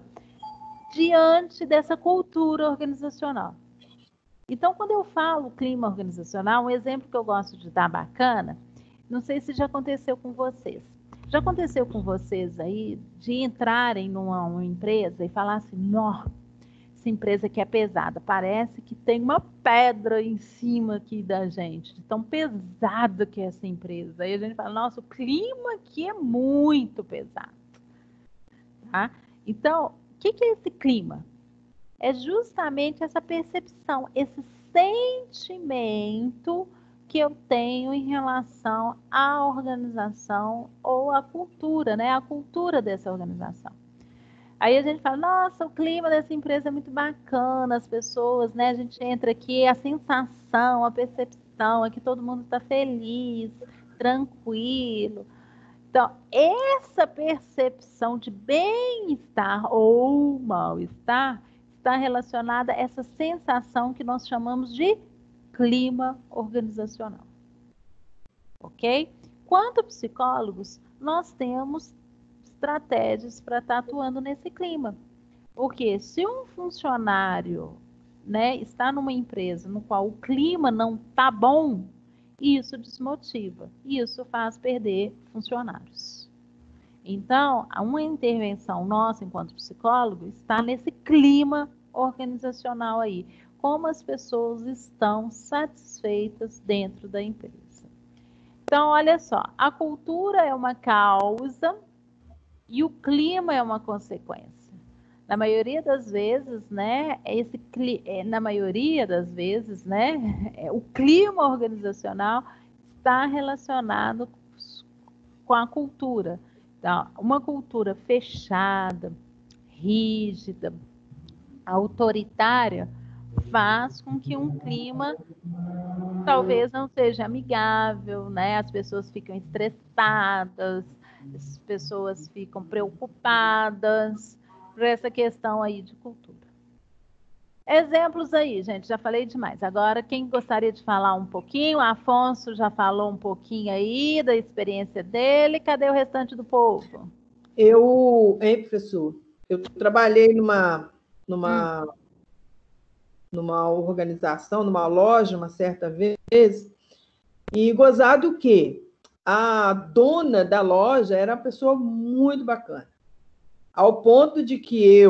diante dessa cultura organizacional. Então, quando eu falo clima organizacional, um exemplo que eu gosto de dar bacana, não sei se já aconteceu com vocês. Já aconteceu com vocês aí de entrarem numa empresa e falar assim, nossa, essa empresa aqui é pesada, parece que tem uma pedra em cima aqui da gente, de tão pesada que é essa empresa. Aí a gente fala, nossa, o clima aqui é muito pesado. Tá? Então, o que é esse clima? É justamente essa percepção, esse sentimento que eu tenho em relação à organização ou à cultura, né? A cultura dessa organização. Aí a gente fala, nossa, o clima dessa empresa é muito bacana, as pessoas, né? A gente entra aqui, a sensação, a percepção é que todo mundo está feliz, tranquilo. Então, essa percepção de bem-estar ou mal-estar está relacionada a essa sensação que nós chamamos de clima organizacional. Ok? Quanto psicólogos, nós temos estratégias para estar atuando nesse clima. Porque se um funcionário, né, está numa empresa no qual o clima não está bom, isso desmotiva, isso faz perder funcionários. Então, uma intervenção nossa, enquanto psicólogo, está nesse clima organizacional aí. Como as pessoas estão satisfeitas dentro da empresa. Então, olha só, a cultura é uma causa e o clima é uma consequência. Na maioria das vezes, né, o clima organizacional está relacionado com a cultura. Então, uma cultura fechada, rígida, autoritária, faz com que um clima talvez não seja amigável, né? As pessoas ficam estressadas, as pessoas ficam preocupadas por essa questão aí de cultura. Exemplos aí, gente, já falei demais. Agora, quem gostaria de falar um pouquinho? O Afonso já falou um pouquinho aí da experiência dele. Cadê o restante do povo? Professor? Eu trabalhei numa numa organização, numa loja, uma certa vez, e gozado que a dona da loja era uma pessoa muito bacana, ao ponto de que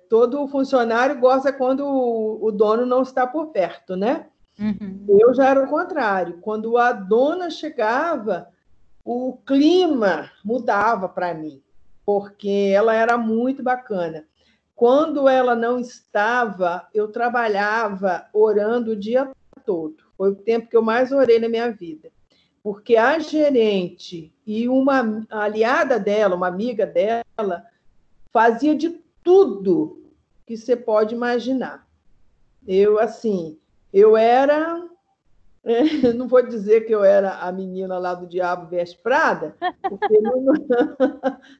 todo funcionário gosta quando o dono não está por perto, né? Uhum. Eu já era o contrário. Quando a dona chegava, o clima mudava para mim, porque ela era muito bacana. Quando ela não estava, eu trabalhava orando o dia todo. Foi o tempo que eu mais orei na minha vida. Porque a gerente e uma aliada dela, uma amiga dela, fazia de tudo que você pode imaginar. Eu era... Não vou dizer que eu era a menina lá do Diabo Veste Prada, porque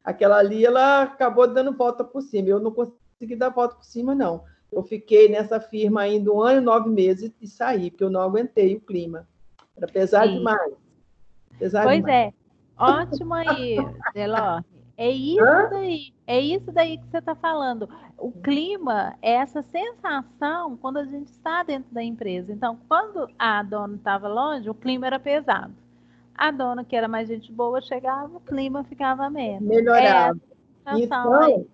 aquela ali ela acabou dando volta por cima. Eu não consegui dar volta por cima, não. Eu fiquei nessa firma ainda 1 ano e 9 meses e saí, porque eu não aguentei o clima. Era pesado demais. Pois é. Ótimo aí, Delor. É isso daí que você está falando. O clima é essa sensação quando a gente está dentro da empresa. Então, quando a dona estava longe, o clima era pesado. A dona, que era mais gente boa, chegava, o clima ficava menos. Melhorava. Então,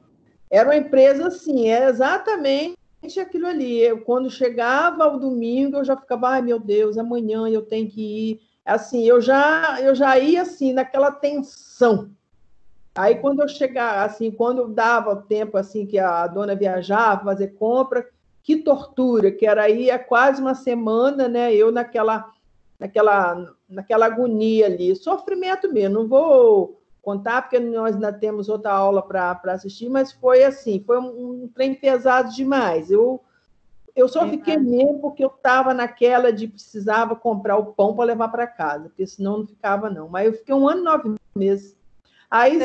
era uma empresa assim, era exatamente aquilo ali. Quando chegava o domingo, eu já ficava, ai meu Deus, amanhã eu tenho que ir. Assim, eu já ia assim, naquela tensão. Aí, quando eu chegava, assim, quando dava o tempo, assim, que a dona viajava, fazer compra, que tortura, que era aí quase uma semana, né? Eu naquela agonia ali, sofrimento mesmo. Não vou contar, porque nós ainda temos outra aula para assistir, mas foi assim, foi um trem pesado demais. Eu só fiquei mesmo porque eu estava naquela de precisava comprar o pão para levar para casa, porque senão não ficava, não. Mas eu fiquei 1 ano e 9 meses. Aí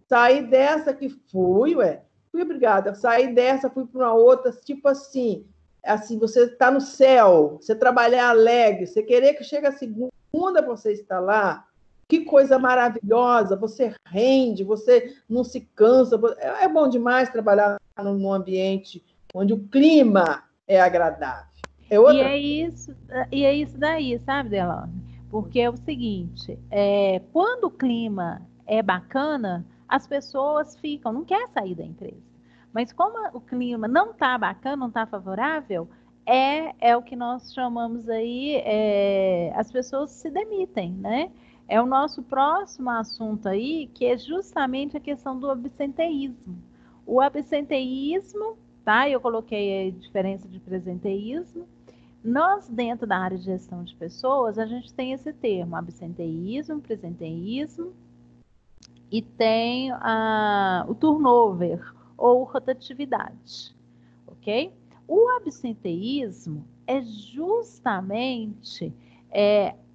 saí dessa que fui obrigada. Saí dessa, fui para uma outra, tipo assim, você está no céu, você trabalhar alegre, você querer que chegue a segunda você está lá, que coisa maravilhosa, você rende, você não se cansa, é bom demais trabalhar num ambiente onde o clima é agradável. E é isso daí, sabe, Delor? Porque é o seguinte, quando o clima é bacana, as pessoas ficam, não quer sair da empresa. Mas como o clima não está bacana, não está favorável, é o que nós chamamos aí, as pessoas se demitem, né? É o nosso próximo assunto aí, que é justamente a questão do absenteísmo. O absenteísmo, tá? Eu coloquei a diferença de presenteísmo. Nós, dentro da área de gestão de pessoas, a gente tem esse termo, absenteísmo, presenteísmo, e tem o turnover, ou rotatividade, ok? O absenteísmo é justamente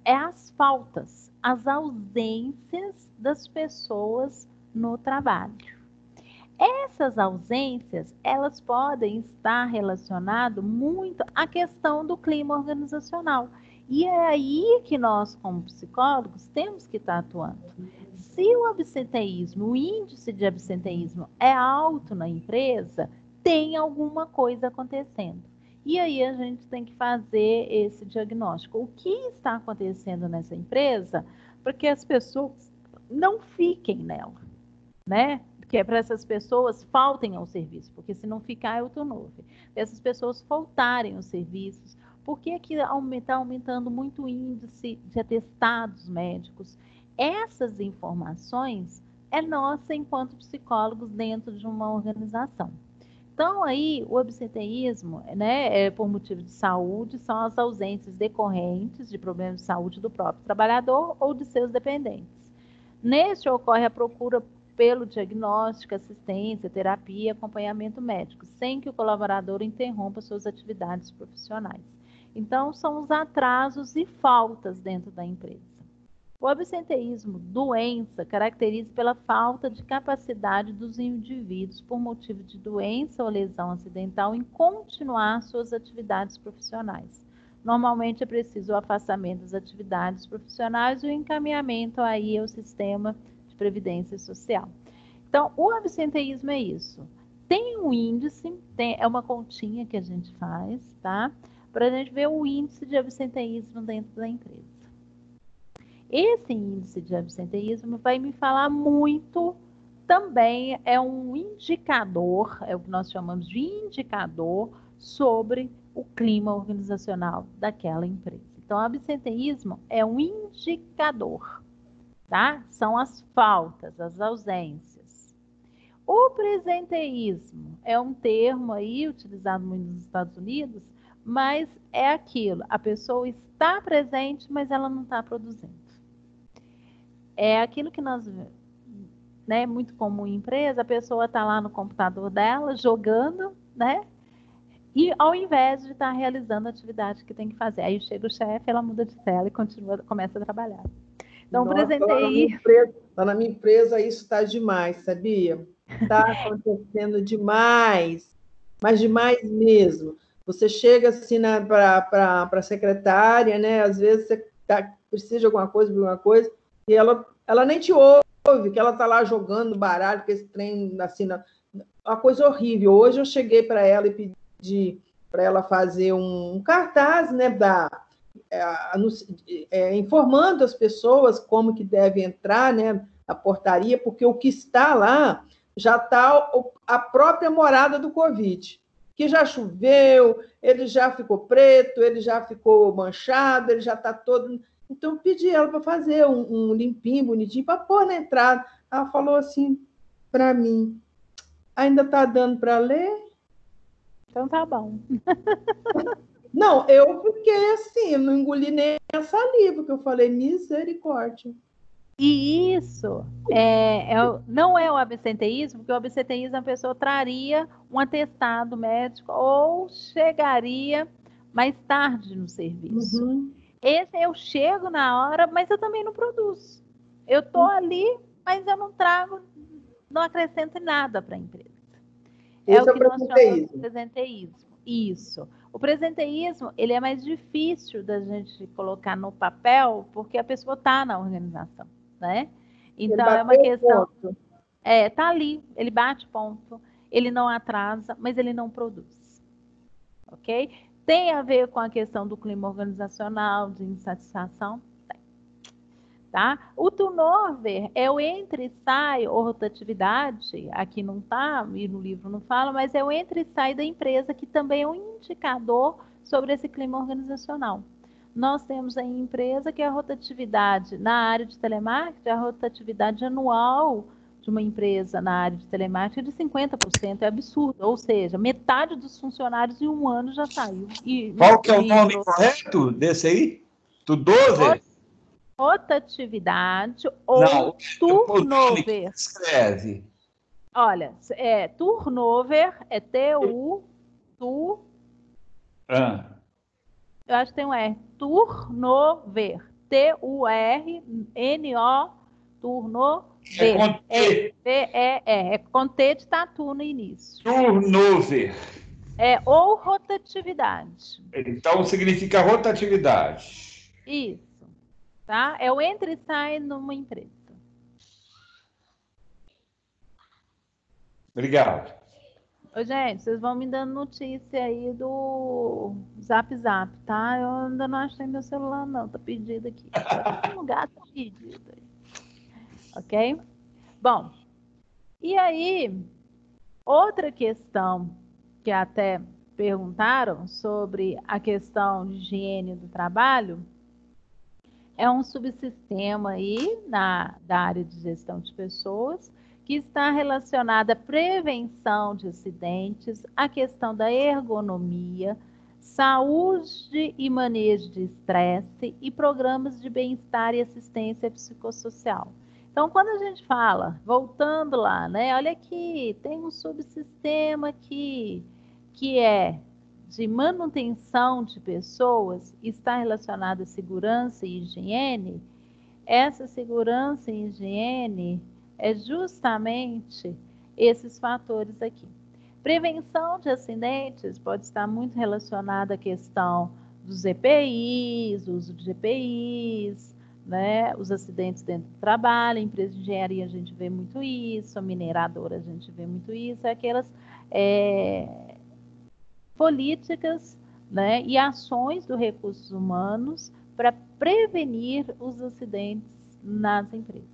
as faltas, as ausências das pessoas no trabalho. Essas ausências, elas podem estar relacionadas muito à questão do clima organizacional. E é aí que nós, como psicólogos, temos que estar atuando. Se o absenteísmo, o índice de absenteísmo é alto na empresa, tem alguma coisa acontecendo. E aí a gente tem que fazer esse diagnóstico. O que está acontecendo nessa empresa para que as pessoas não fiquem nela, né? Que é para essas pessoas faltem ao serviço, porque se não ficar é o turnover. Essas pessoas faltarem aos serviços, por que está aumentando muito o índice de atestados médicos? Essas informações é nossa enquanto psicólogos dentro de uma organização. Então, aí, o absenteísmo, né, por motivo de saúde, são as ausências decorrentes de problemas de saúde do próprio trabalhador ou de seus dependentes. Neste, ocorre a procura pelo diagnóstico, assistência, terapia e acompanhamento médico, sem que o colaborador interrompa suas atividades profissionais. Então, são os atrasos e faltas dentro da empresa. O absenteísmo, doença, caracteriza pela falta de capacidade dos indivíduos, por motivo de doença ou lesão acidental, em continuar suas atividades profissionais. Normalmente é preciso o afastamento das atividades profissionais e o encaminhamento aí ao sistema de previdência social. Então, o absenteísmo é isso. tem um índice, é uma continha que a gente faz, tá? Para a gente ver o índice de absenteísmo dentro da empresa. Esse índice de absenteísmo vai me falar muito, também é um indicador, é o que nós chamamos de indicador sobre o clima organizacional daquela empresa. Então, o absenteísmo é um indicador, tá? São as faltas, as ausências. O presenteísmo é um termo aí utilizado muito nos Estados Unidos, mas é aquilo, a pessoa está presente, mas ela não está produzindo. É aquilo que nós, né, muito comum em empresa, a pessoa está lá no computador dela, jogando, né? E ao invés de estar realizando a atividade que tem que fazer. Aí chega o chefe, ela muda de tela e começa a trabalhar. Então, presenteísmo... Lá na minha empresa isso está demais, sabia? Está acontecendo demais, mas demais mesmo. Você chega assim para a secretária, né? Às vezes você precisa de alguma coisa, e ela nem te ouve, que ela está lá jogando baralho, com esse trem assim, uma coisa horrível. Hoje eu cheguei para ela e pedi para ela fazer um cartaz, né, informando as pessoas como que deve entrar, né, a portaria, porque o que está lá já está a própria morada do Covid, que já choveu, ele já ficou preto, ele já ficou manchado, ele já está todo... Então, pedi ela para fazer um limpinho, bonitinho, para pôr na entrada. Ela falou assim para mim, ainda está dando para ler? Então, tá bom. Não, eu fiquei assim, não engoli nem a saliva, porque eu falei, misericórdia. E isso não é o absenteísmo, porque o absenteísmo a pessoa traria um atestado médico ou chegaria mais tarde no serviço. Uhum. Esse eu chego na hora, mas eu também não produzo. Eu estou ali, mas eu não trago, não acrescento nada para a empresa. É o que nós chamamos de presenteísmo. Isso. O presenteísmo, ele é mais difícil da gente colocar no papel, porque a pessoa está na organização, né? Então, é uma questão... tá ali, ele bate ponto, ele não atrasa, mas ele não produz. Ok? Tem a ver com a questão do clima organizacional, de insatisfação? Tem. Tá? O turnover é o entra e sai, ou rotatividade, aqui não está, e no livro não fala, mas é o entra e sai da empresa, que também é um indicador sobre esse clima organizacional. Nós temos aí empresa que a rotatividade na área de telemarketing, a rotatividade anual de uma empresa na área de telemarketing é de 50%, é absurdo. Ou seja, metade dos funcionários em um ano já saiu. Qual que é o nome correto desse aí? Do 12? Rotatividade ou turnover. Escreve. Olha, turnover é T-U, eu acho que tem um R. Turnover. T-U-R-N-O, turnover. É com T de tatu no início. Turnover. Ou rotatividade. Então, significa rotatividade. Isso. Tá? É o entra e sai numa empresa. Obrigado. Ô, gente, vocês vão me dando notícia aí do Zap, tá? Eu ainda não achei meu celular, não. Tá pedido aqui. Todo lugar tá pedido aí. Ok? Bom, e aí, outra questão que até perguntaram sobre a questão de higiene do trabalho é um subsistema aí da área de gestão de pessoas que está relacionada à prevenção de acidentes, à questão da ergonomia, saúde e manejo de estresse e programas de bem-estar e assistência psicossocial. Então, quando a gente fala, voltando lá, né? Olha aqui, tem um subsistema aqui que é de manutenção de pessoas, está relacionado à segurança e higiene. Essa segurança e higiene é justamente esses fatores aqui. Prevenção de acidentes pode estar muito relacionada à questão dos EPIs, uso de EPIs, né? Os acidentes dentro do trabalho, empresa de engenharia a gente vê muito isso, a mineradora a gente vê muito isso, políticas, né, e ações dos recursos humanos para prevenir os acidentes nas empresas.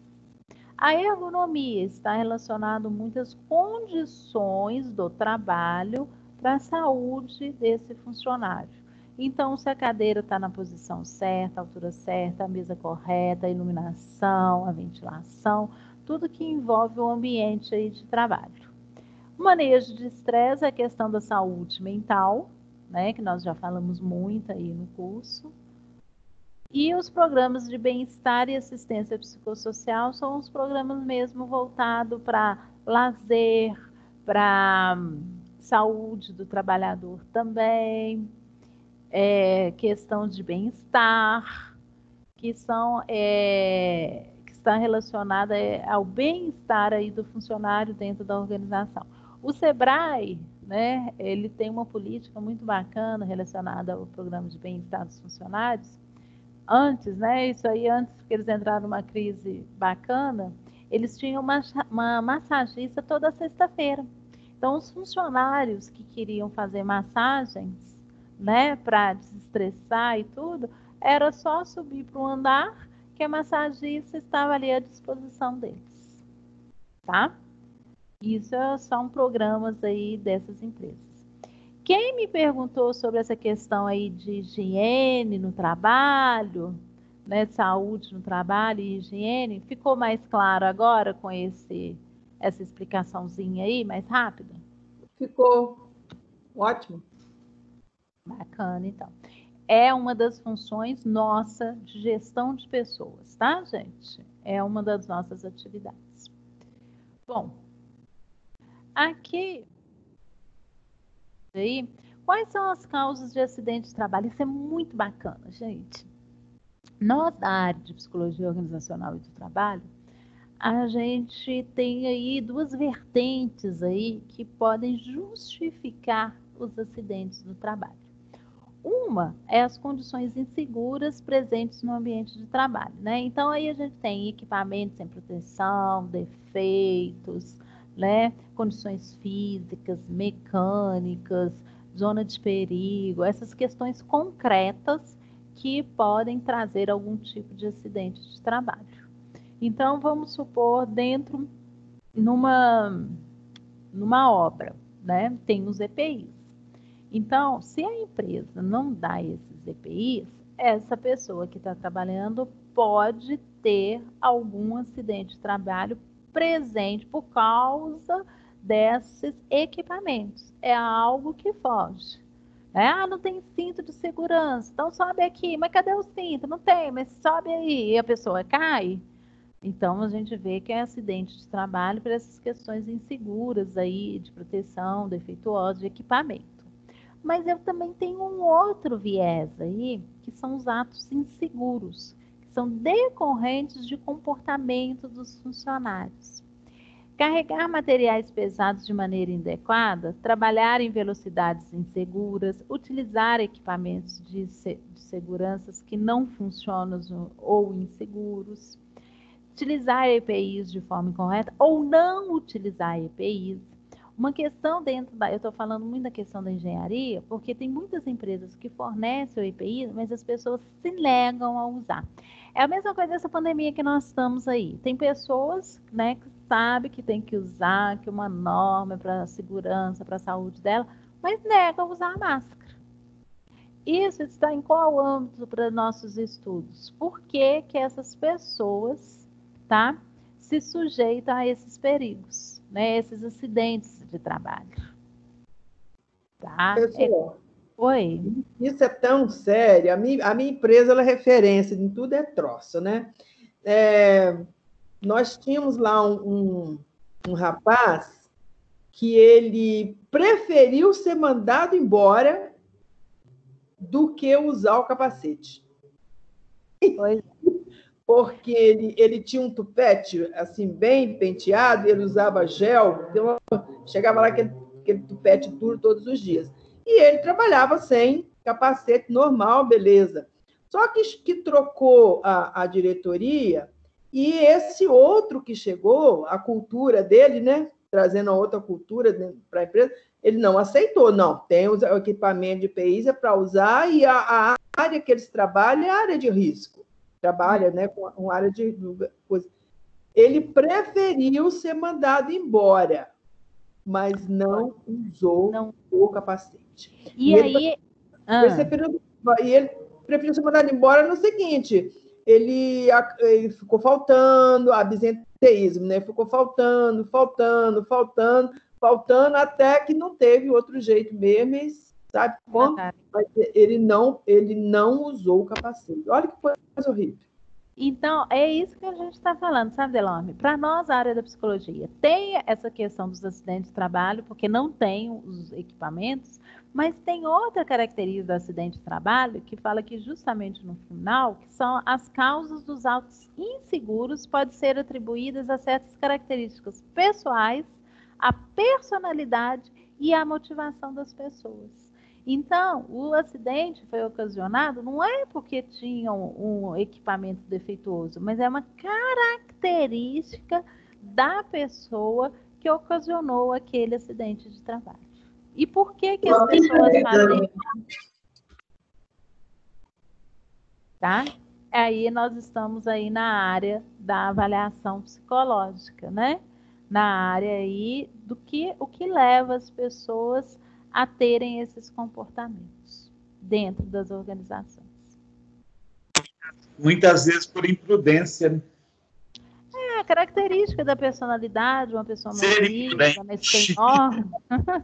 A ergonomia está relacionada a muitas condições do trabalho para a saúde desse funcionário. Então, se a cadeira está na posição certa, a altura certa, a mesa correta, a iluminação, a ventilação, tudo que envolve o ambiente aí de trabalho. O manejo de estresse é a questão da saúde mental, né, que nós já falamos muito aí no curso. E os programas de bem-estar e assistência psicossocial são os programas mesmo voltados para lazer, para saúde do trabalhador também, questão de bem-estar, que está relacionada ao bem-estar aí do funcionário dentro da organização. O SEBRAE, né, ele tem uma política muito bacana relacionada ao programa de bem-estar dos funcionários. Antes, né, isso aí antes que eles entraram numa crise bacana, eles tinham uma massagista toda sexta-feira. Então, os funcionários que queriam fazer massagens, né, para desestressar e tudo, era só subir para o andar que a massagista estava ali à disposição deles, tá? Isso são programas aí dessas empresas. Quem me perguntou sobre essa questão aí de higiene no trabalho, né, saúde no trabalho e higiene, ficou mais claro agora com essa explicaçãozinha aí, mais rápida? Ficou ótimo. Bacana, então. É uma das funções nossa de gestão de pessoas, tá, gente? É uma das nossas atividades. Bom, aqui, aí, quais são as causas de acidente de trabalho? Isso é muito bacana, gente. Nós, da área de psicologia organizacional e do trabalho, a gente tem aí duas vertentes aí que podem justificar os acidentes no trabalho. Uma é as condições inseguras presentes no ambiente de trabalho, né? Então, aí a gente tem equipamentos sem proteção, defeitos, né? Condições físicas, mecânicas, zona de perigo, essas questões concretas que podem trazer algum tipo de acidente de trabalho. Então, vamos supor, numa obra, né? Tem os EPIs. Então, se a empresa não dá esses EPIs, essa pessoa que está trabalhando pode ter algum acidente de trabalho presente por causa desses equipamentos. É algo que foge. Não tem cinto de segurança, então sobe aqui. Mas cadê o cinto? Não tem, mas sobe aí. E a pessoa cai. Então, a gente vê que é acidente de trabalho por essas questões inseguras aí, de proteção, defeituosa, de equipamento. Mas eu também tenho um outro viés aí, que são os atos inseguros, que são decorrentes de comportamento dos funcionários. Carregar materiais pesados de maneira inadequada, trabalhar em velocidades inseguras, utilizar equipamentos de segurança que não funcionam ou inseguros, utilizar EPIs de forma incorreta ou não utilizar EPIs. Uma questão eu estou falando muito da questão da engenharia, porque tem muitas empresas que fornecem o EPI, mas as pessoas se negam a usar. É a mesma coisa dessa pandemia que nós estamos aí. Tem pessoas, né, que sabem que tem que usar, que uma norma para a segurança, para a saúde dela, mas negam a usar a máscara. Isso está em qual âmbito para nossos estudos? Por que que essas pessoas, tá, se sujeitam a esses perigos, né, esses acidentes de trabalho? Tá? Oi? Isso é tão sério. A minha empresa ela é referência em tudo, é troço, né? Nós tínhamos lá um rapaz que ele preferiu ser mandado embora do que usar o capacete. Pois. Porque ele tinha um tupete assim bem penteado, e ele usava gel, então chegava lá aquele tupete duro todos os dias. E ele trabalhava sem capacete normal, beleza. Só que trocou a diretoria, e esse outro que chegou, a cultura dele, né, trazendo a outra cultura para a empresa, Ele não aceitou, não. Tem o equipamento de perícia para usar e a área que eles trabalham é a área de risco. Trabalha, né, com uma área de coisa. Ele preferiu ser mandado embora, mas não usou o capacete. E aí... ele preferiu ser mandado embora no seguinte, ele ficou faltando, absenteísmo, né? Ficou faltando, até que não teve outro jeito mesmo, sabe como? Mas ele não usou o capacete. Olha que coisa horrível. Então, é isso que a gente está falando, sabe, Delorme? Para nós, a área da psicologia, tem essa questão dos acidentes de trabalho, porque não tem os equipamentos, mas tem outra característica do acidente de trabalho, que fala que justamente no final, que são as causas dos autos inseguros, podem ser atribuídas a certas características pessoais, a personalidade e a motivação das pessoas. Então, o acidente foi ocasionado não é porque tinha um equipamento defeituoso, mas é uma característica da pessoa que ocasionou aquele acidente de trabalho. E por que as pessoas fazem? Tá? Aí nós estamos aí na área da avaliação psicológica, né? Na área aí o que leva as pessoas a terem esses comportamentos dentro das organizações. Muitas vezes por imprudência, né? É a característica da personalidade, uma pessoa mais rígida, mais teimosa.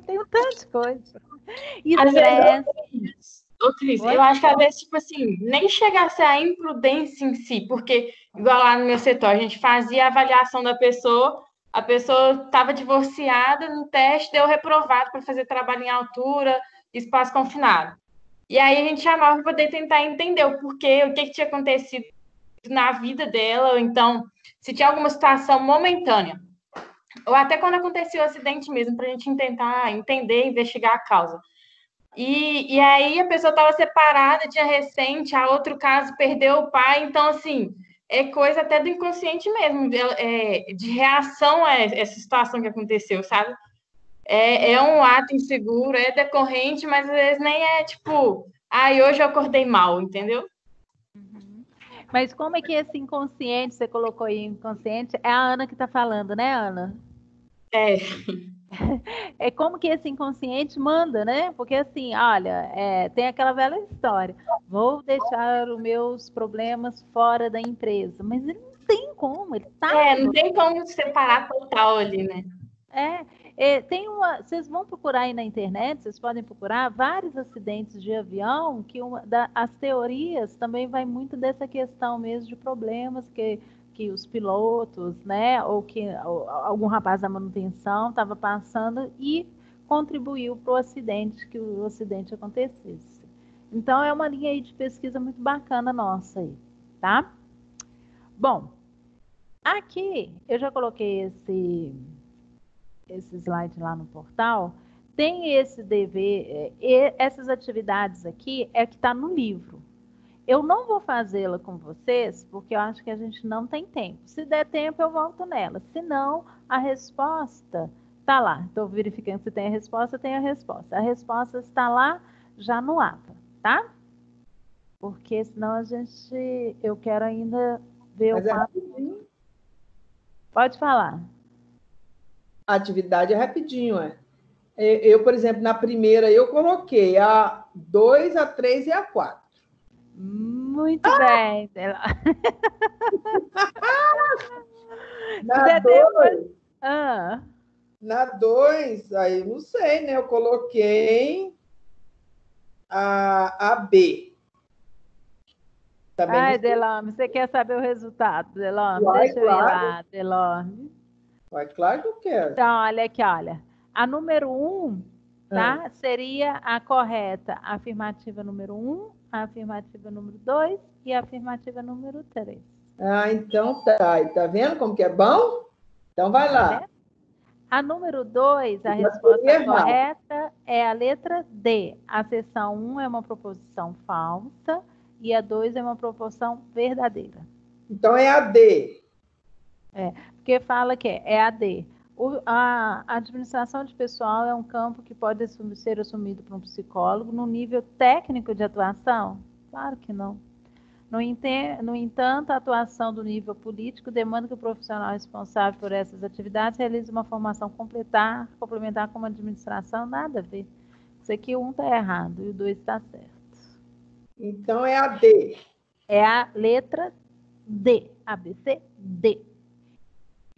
Tem um tanto de coisa. Eu acho que às vezes, tipo assim, nem chega a ser a imprudência em si, porque, igual lá no meu setor, a gente fazia a avaliação da pessoa, a pessoa estava divorciada no teste, deu reprovado para fazer trabalho em altura, espaço confinado. E aí a gente chamava para poder tentar entender o porquê, o que tinha acontecido na vida dela, ou então, se tinha alguma situação momentânea. Ou até quando acontecia o acidente mesmo, para a gente tentar entender, investigar a causa. E aí a pessoa estava separada, tinha recente, a outro caso perdeu o pai, então, assim, é coisa até do inconsciente mesmo, de reação a essa situação que aconteceu, sabe? É um ato inseguro, é decorrente, mas às vezes nem é tipo, hoje eu acordei mal, entendeu? Mas como é que esse inconsciente, você colocou aí inconsciente, é a Ana que está falando, né, Ana? É como que esse inconsciente manda, né? Porque assim, olha, tem aquela velha história, vou deixar os meus problemas fora da empresa, mas ele não tem como, ele tá... não tem como separar total ali, né? Vocês vão procurar aí na internet, vocês podem procurar vários acidentes de avião, que as teorias também vai muito dessa questão mesmo de problemas que os pilotos, né, ou algum rapaz da manutenção estava passando e contribuiu para o acidente, que o acidente acontecesse. Então, é uma linha aí de pesquisa muito bacana nossa aí, tá? Bom, aqui eu já coloquei esse slide lá no portal, tem esse dever, essas atividades aqui é que está no livro. Eu não vou fazê-la com vocês, porque eu acho que a gente não tem tempo. Se der tempo, eu volto nela. Se não, a resposta está lá. Estou verificando se tem a resposta, tem a resposta. A resposta está lá, já no APA, tá? Porque senão eu quero ainda ver o quadro. Pode falar. A atividade é rapidinho, Eu, por exemplo, na primeira, eu coloquei a 2, a 3 e a 4. Muito bem. Na 2, aí não sei, né? Eu coloquei a B. Ai, Delorme, você quer saber o resultado, Delorme? Deixa eu ir lá, Delorme. Claro que eu quero. Então, olha aqui, olha. A número 1, tá? Seria a correta afirmativa número 1, a afirmativa número 2 e a afirmativa número 3. Então tá. Tá vendo como que é bom? Então vai lá. A número 2, a resposta correta é a letra D. A seção 1 é uma proposição falsa e a 2 é uma proposição verdadeira. Então é a D. Porque fala que é a D. A administração de pessoal é um campo que pode ser assumido por um psicólogo no nível técnico de atuação? Claro que não. No entanto, a atuação do nível político demanda que o profissional responsável por essas atividades realize uma formação complementar com uma administração, nada a ver. Isso aqui, um está errado e o 2 está certo. Então, é a D. É a letra D. ABC, D.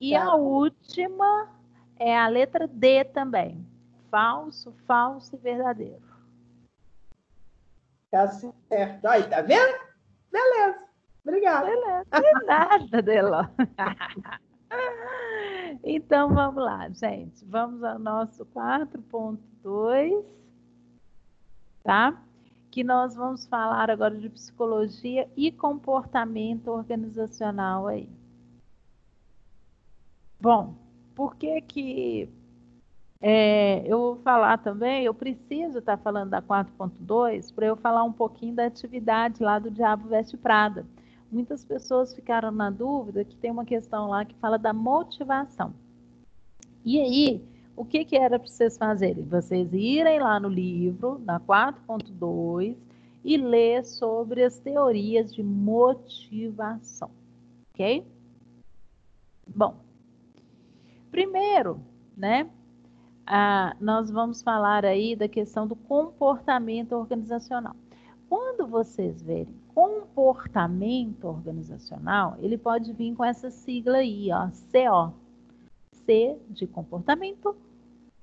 E Tá. a última é a letra D também. Falso, falso e verdadeiro. Tá certo. Aí, tá vendo? Beleza. Obrigada. Beleza. De nada, Deló. Então, vamos lá, gente. Vamos ao nosso 4.2, tá? Que nós vamos falar agora de psicologia e comportamento organizacional aí. Bom, por que eu vou falar também, eu preciso estar falando da 4.2 para eu falar um pouquinho da atividade lá do Diabo Veste Prada. Muitas pessoas ficaram na dúvida que tem uma questão lá que fala da motivação. E aí, o que era para vocês fazerem? Vocês irem lá no livro, na 4.2, e ler sobre as teorias de motivação, ok? Bom, primeiro, né, nós vamos falar aí da questão do comportamento organizacional. Quando vocês verem comportamento organizacional, ele pode vir com essa sigla aí, ó, CO. C de comportamento,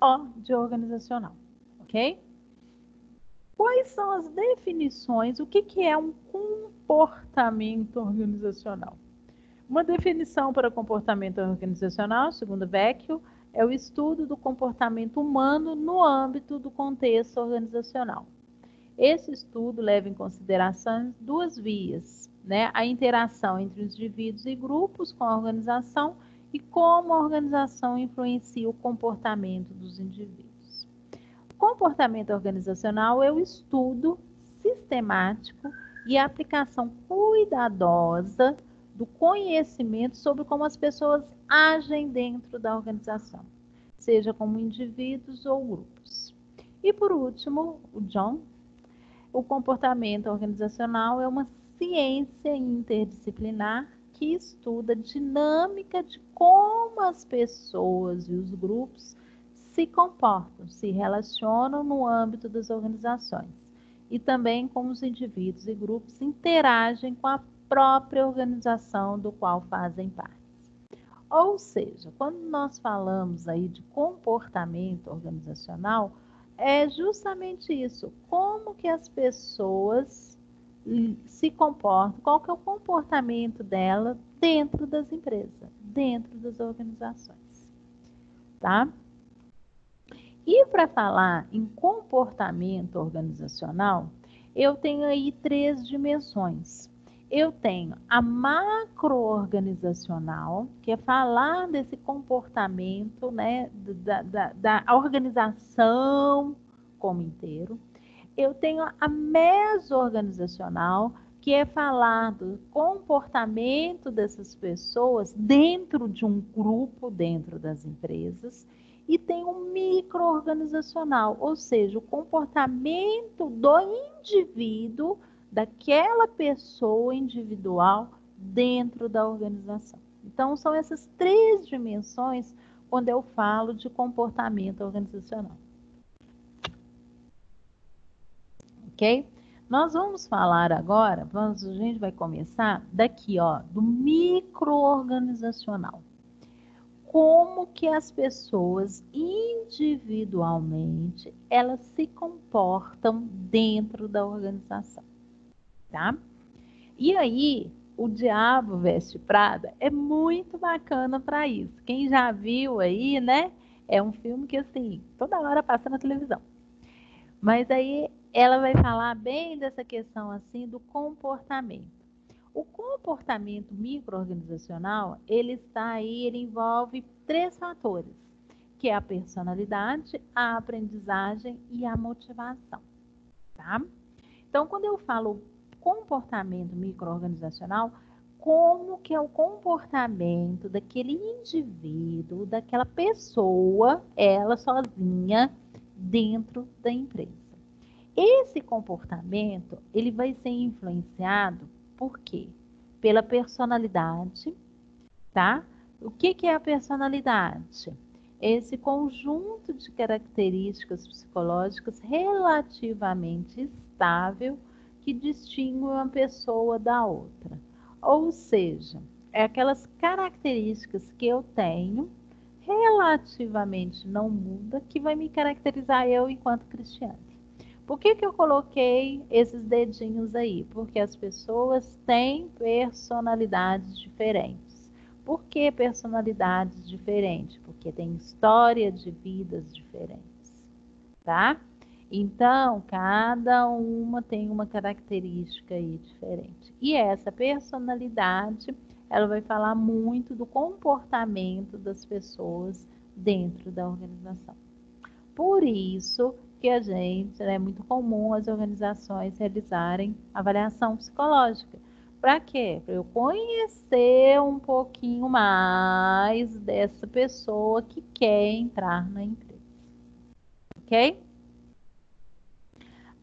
O de organizacional, ok? Quais são as definições? O que é um comportamento organizacional? Uma definição para comportamento organizacional, segundo Vecchio, é o estudo do comportamento humano no âmbito do contexto organizacional. Esse estudo leva em consideração duas vias, né? A interação entre os indivíduos e grupos com a organização e como a organização influencia o comportamento dos indivíduos. O comportamento organizacional é o estudo sistemático e a aplicação cuidadosa do conhecimento sobre como as pessoas agem dentro da organização, seja como indivíduos ou grupos. E por último, o John, o comportamento organizacional é uma ciência interdisciplinar que estuda a dinâmica de como as pessoas e os grupos se comportam, se relacionam no âmbito das organizações e também como os indivíduos e grupos interagem com a própria organização do qual fazem parte. Ou seja, quando nós falamos aí de comportamento organizacional, é justamente isso, como que as pessoas se comportam, qual que é o comportamento dela dentro das empresas, dentro das organizações, tá? E para falar em comportamento organizacional, eu tenho aí 3 dimensões. Eu tenho a macro-organizacional, que é falar desse comportamento, né, da organização como inteiro. Eu tenho a meso-organizacional, que é falar do comportamento dessas pessoas dentro de um grupo, dentro das empresas. E tem o micro-organizacional, ou seja, o comportamento do indivíduo, daquela pessoa individual dentro da organização. Então, são essas 3 dimensões quando eu falo de comportamento organizacional. Ok? Nós vamos falar agora, a gente vai começar daqui, ó, do micro-organizacional. Como que as pessoas individualmente, elas se comportam dentro da organização, tá? E aí, o Diabo Veste Prada é muito bacana para isso. Quem já viu aí, né? É um filme que, assim, toda hora passa na televisão. Mas aí, ela vai falar bem dessa questão, assim, do comportamento. O comportamento micro-organizacional, ele envolve 3 fatores, que é a personalidade, a aprendizagem e a motivação, tá? Então, quando eu falo comportamento micro-organizacional, como que é o comportamento daquele indivíduo, daquela pessoa, ela sozinha, dentro da empresa. Esse comportamento, ele vai ser influenciado por quê? Pela personalidade, tá? O que é a personalidade? Esse conjunto de características psicológicas relativamente estável que distingue uma pessoa da outra. Ou seja, é aquelas características que eu tenho, relativamente não muda, que vai me caracterizar eu enquanto Cristiane. Por que eu coloquei esses dedinhos aí? Porque as pessoas têm personalidades diferentes. Por que personalidades diferentes? Porque tem história de vidas diferentes, tá? Então, cada uma tem uma característica aí diferente. E essa personalidade, ela vai falar muito do comportamento das pessoas dentro da organização. Por isso que é muito comum as organizações realizarem avaliação psicológica. Para quê? Para eu conhecer um pouquinho mais dessa pessoa que quer entrar na empresa. Ok?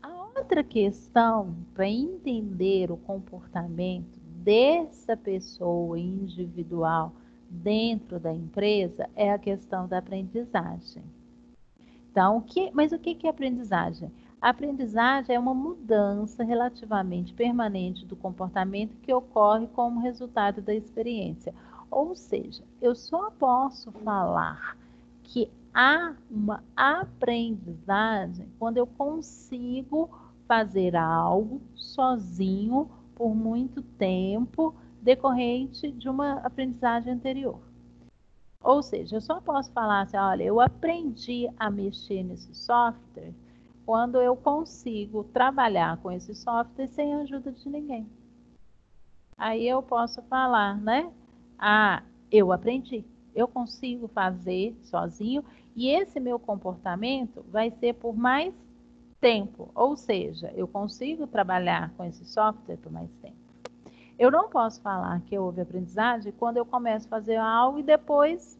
A outra questão para entender o comportamento dessa pessoa individual dentro da empresa é a questão da aprendizagem. Então, mas o que é aprendizagem? A aprendizagem é uma mudança relativamente permanente do comportamento que ocorre como resultado da experiência. Ou seja, eu só posso falar que há uma aprendizagem quando eu consigo fazer algo sozinho por muito tempo, decorrente de uma aprendizagem anterior. Ou seja, eu só posso falar assim, olha, eu aprendi a mexer nesse software quando eu consigo trabalhar com esse software sem a ajuda de ninguém. Aí eu posso falar, né? Ah, eu aprendi, eu consigo fazer sozinho e esse meu comportamento vai ser por mais tempo. Ou seja, eu consigo trabalhar com esse software por mais tempo. Eu não posso falar que houve aprendizagem quando eu começo a fazer algo e depois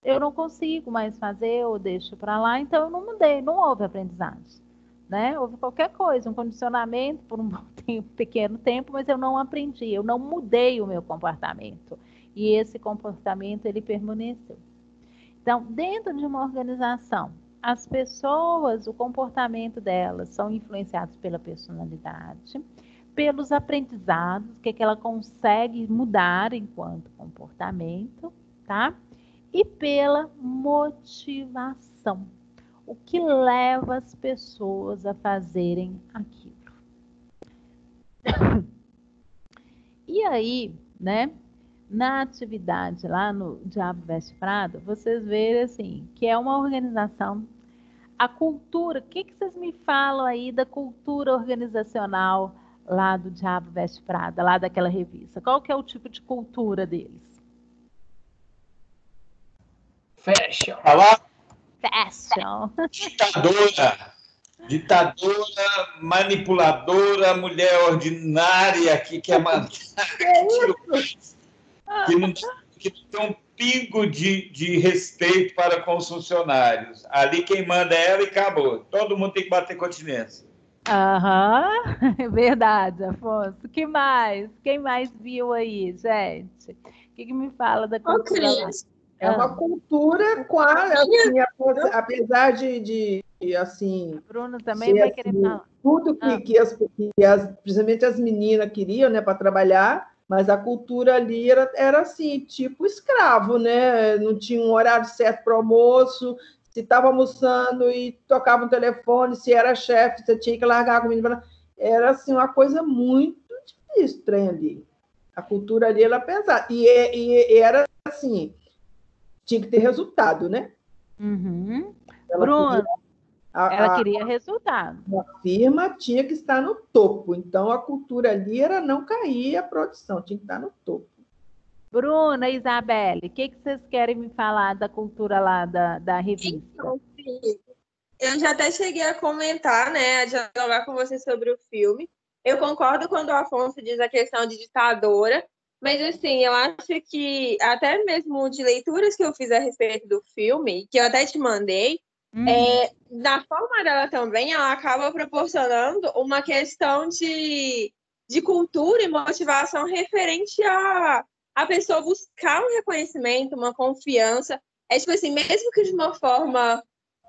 eu não consigo mais fazer, eu deixo para lá, então eu não mudei, não houve aprendizagem, né? Houve qualquer coisa, um condicionamento por um pequeno tempo, mas eu não aprendi, eu não mudei o meu comportamento. E esse comportamento, ele permaneceu. Então, dentro de uma organização, as pessoas, o comportamento delas são influenciados pela personalidade, pelos aprendizados, o que ela consegue mudar enquanto comportamento, tá? E pela motivação, o que leva as pessoas a fazerem aquilo. E aí, né, na atividade lá no Diabo Veste Prada, vocês verem assim, que é uma organização, a cultura, o que vocês me falam aí da cultura organizacional lá do Diabo Veste Prada, lá daquela revista? Qual que é o tipo de cultura deles? Fashion. Fashion. Ditadora, manipuladora, mulher ordinária que quer mandar, que não tem um pingo de respeito para com os funcionários. Ali quem manda é ela e acabou. Todo mundo tem que bater continência. Aham, verdade, Afonso. Que mais? Quem mais viu aí, gente? O que me fala da cultura lá? É uma cultura quase, assim, apesar de assim... Bruno também vai querer falar. Tudo principalmente as meninas queriam, né, para trabalhar, mas a cultura ali era assim, tipo escravo, né? Não tinha um horário certo para o almoço, se estava almoçando e tocava o telefone, se era chefe, você tinha que largar a comida. Era assim, uma coisa muito estranha ali. A cultura ali era pesada. E era assim... Tinha que ter resultado, né? Uhum. Bruno, ela queria resultado. A firma tinha que estar no topo. Então, a cultura ali era não cair a produção, tinha que estar no topo. Bruna, Isabelle, o que vocês querem me falar da cultura lá da revista? Então, eu já até cheguei a comentar, né, a dialogar com você sobre o filme. Eu concordo quando o Afonso diz a questão de ditadora, Mas, assim, eu acho que até mesmo de leituras que eu fiz a respeito do filme, que eu até te mandei, na forma dela também, ela acaba proporcionando uma questão de cultura e motivação referente a pessoa buscar um reconhecimento, uma confiança. É tipo assim, mesmo que de uma forma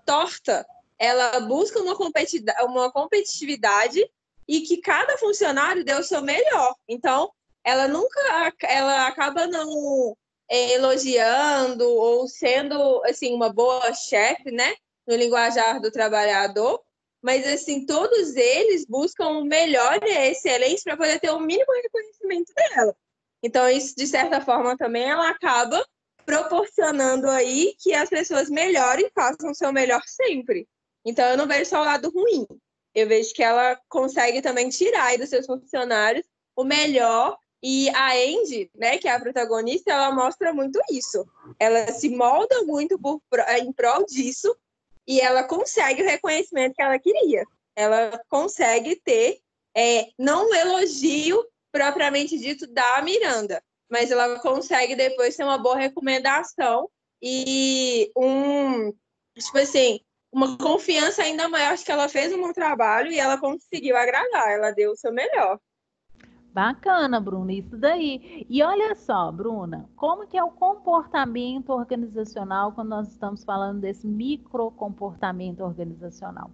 torta, ela busca uma competitividade e que cada funcionário dê o seu melhor. Então, ela acaba não elogiando ou sendo assim uma boa chefe, né, no linguajar do trabalhador, mas assim todos eles buscam o melhor e a excelência para poder ter o mínimo reconhecimento dela. Então isso de certa forma também ela acaba proporcionando aí que as pessoas melhorem e façam o seu melhor sempre. Então eu não vejo só o lado ruim. Eu vejo que ela consegue também tirar aí dos seus funcionários o melhor. E a Andy, né, que é a protagonista, ela mostra muito isso. Ela se molda muito em prol disso e ela consegue o reconhecimento que ela queria. Ela consegue ter, não um elogio propriamente dito da Miranda, mas ela consegue depois ter uma boa recomendação e tipo assim, uma confiança ainda maior de que ela fez um bom trabalho e ela conseguiu agradar, ela deu o seu melhor. Bacana, Bruna, isso daí. E olha só, Bruna, como que é o comportamento organizacional quando nós estamos falando desse microcomportamento organizacional?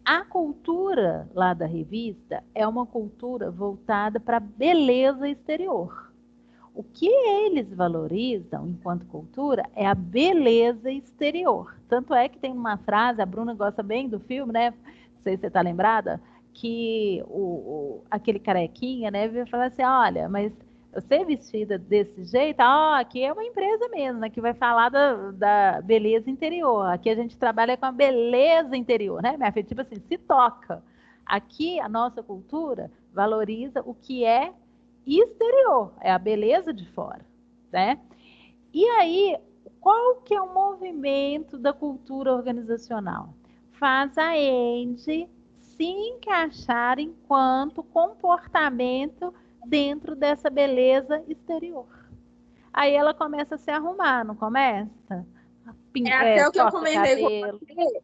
A cultura lá da revista é uma cultura voltada para a beleza exterior. O que eles valorizam enquanto cultura é a beleza exterior. Tanto é que tem uma frase, a Bruna gosta bem do filme, né? Não sei se você está lembrada, que aquele carequinha, né, veio falar assim, olha, mas você vestida desse jeito, aqui é uma empresa mesmo, né, que vai falar da beleza interior. Aqui a gente trabalha com a beleza interior, né, minha filha? Tipo assim, se toca. Aqui a nossa cultura valoriza o que é exterior, é a beleza de fora, né? E aí, qual que é o movimento da cultura organizacional? Faz a Andy se encaixar enquanto comportamento dentro dessa beleza exterior. Aí ela começa a se arrumar, não começa? Até o que eu Corta comentei com cabelo. você,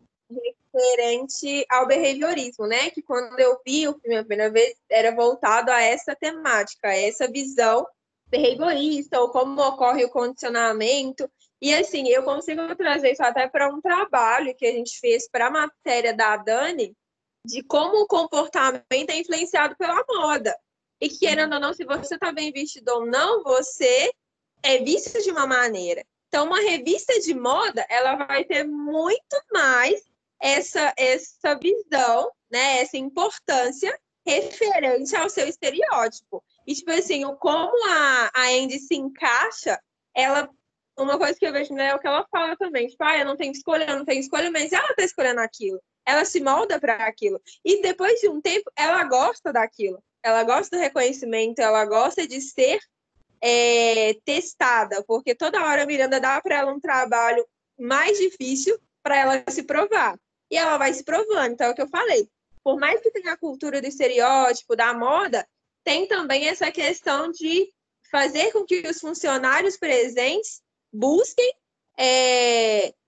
referente ao behaviorismo, né? Que quando eu vi o filme a primeira vez, era voltado a essa temática, a essa visão behaviorista, ou como ocorre o condicionamento. E assim, eu consigo trazer isso até para um trabalho que a gente fez para a matéria da Dani, de como o comportamento é influenciado pela moda. E querendo ou não, se você está bem vestido ou não, você é visto de uma maneira. Então, uma revista de moda, ela vai ter muito mais essa visão, né, essa importância referente ao seu estereótipo. E, tipo assim, como a Andy se encaixa, uma coisa que eu vejo é o que ela fala também, tipo, eu não tenho escolha, mas ela tá escolhendo aquilo. Ela se molda para aquilo. E depois de um tempo, ela gosta daquilo. Ela gosta do reconhecimento, ela gosta de ser testada, porque toda hora a Miranda dá para ela um trabalho mais difícil para ela se provar. E ela vai se provando. Então, é o que eu falei. Por mais que tenha a cultura do estereótipo, da moda, tem também essa questão de fazer com que os funcionários presentes busquem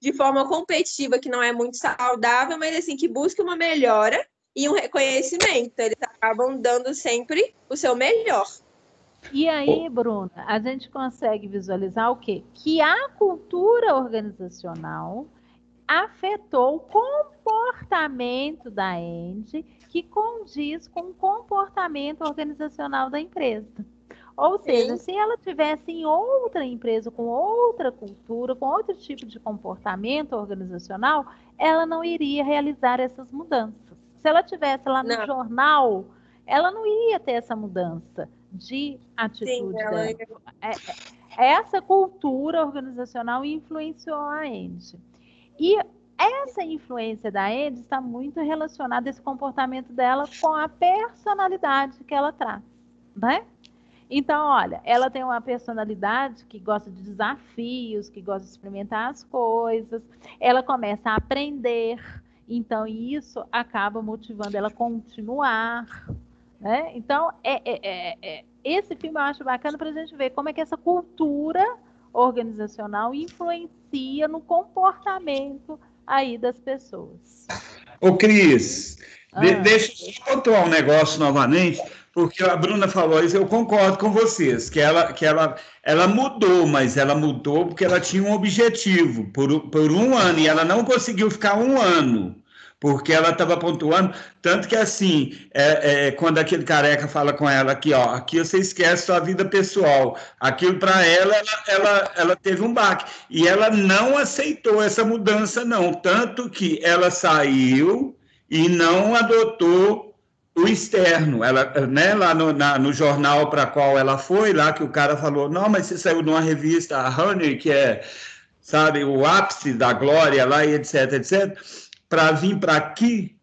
de forma competitiva, que não é muito saudável, mas assim, que busquem uma melhora e um reconhecimento. Eles acabam dando sempre o seu melhor. E aí, Bruna, a gente consegue visualizar o quê? Que a cultura organizacional afetou o comportamento da Andy, que condiz com o comportamento organizacional da empresa. Ou seja, se ela tivesse em outra empresa, com outra cultura, com outro tipo de comportamento organizacional, ela não iria realizar essas mudanças. Se ela tivesse lá no jornal, ela não ia ter essa mudança de atitude dela. Essa cultura organizacional influenciou a Andy. E essa influência da Andy está muito relacionada, esse comportamento dela, com a personalidade que ela traz, né? Então, olha, ela tem uma personalidade que gosta de desafios, que gosta de experimentar as coisas, ela começa a aprender, então isso acaba motivando ela a continuar, né? Então, esse filme eu acho bacana para a gente ver como é que essa cultura organizacional influencia no comportamento aí das pessoas. Ô, Cris, deixa eu pontuar um negócio novamente, porque a Bruna falou isso, eu concordo com vocês, que ela mudou, mas ela mudou porque ela tinha um objetivo por um ano, e ela não conseguiu ficar um ano, porque ela estava pontuando, tanto que assim, quando aquele careca fala com ela aqui, ó, aqui você esquece sua vida pessoal, aquilo para ela teve um baque, e ela não aceitou essa mudança não, tanto que ela saiu e não adotou o externo, ela, né, lá no jornal para qual ela foi, lá que o cara falou, não, mas você saiu de uma revista, a Honey, que é, sabe, o ápice da glória lá e etc, etc, para vir para aqui,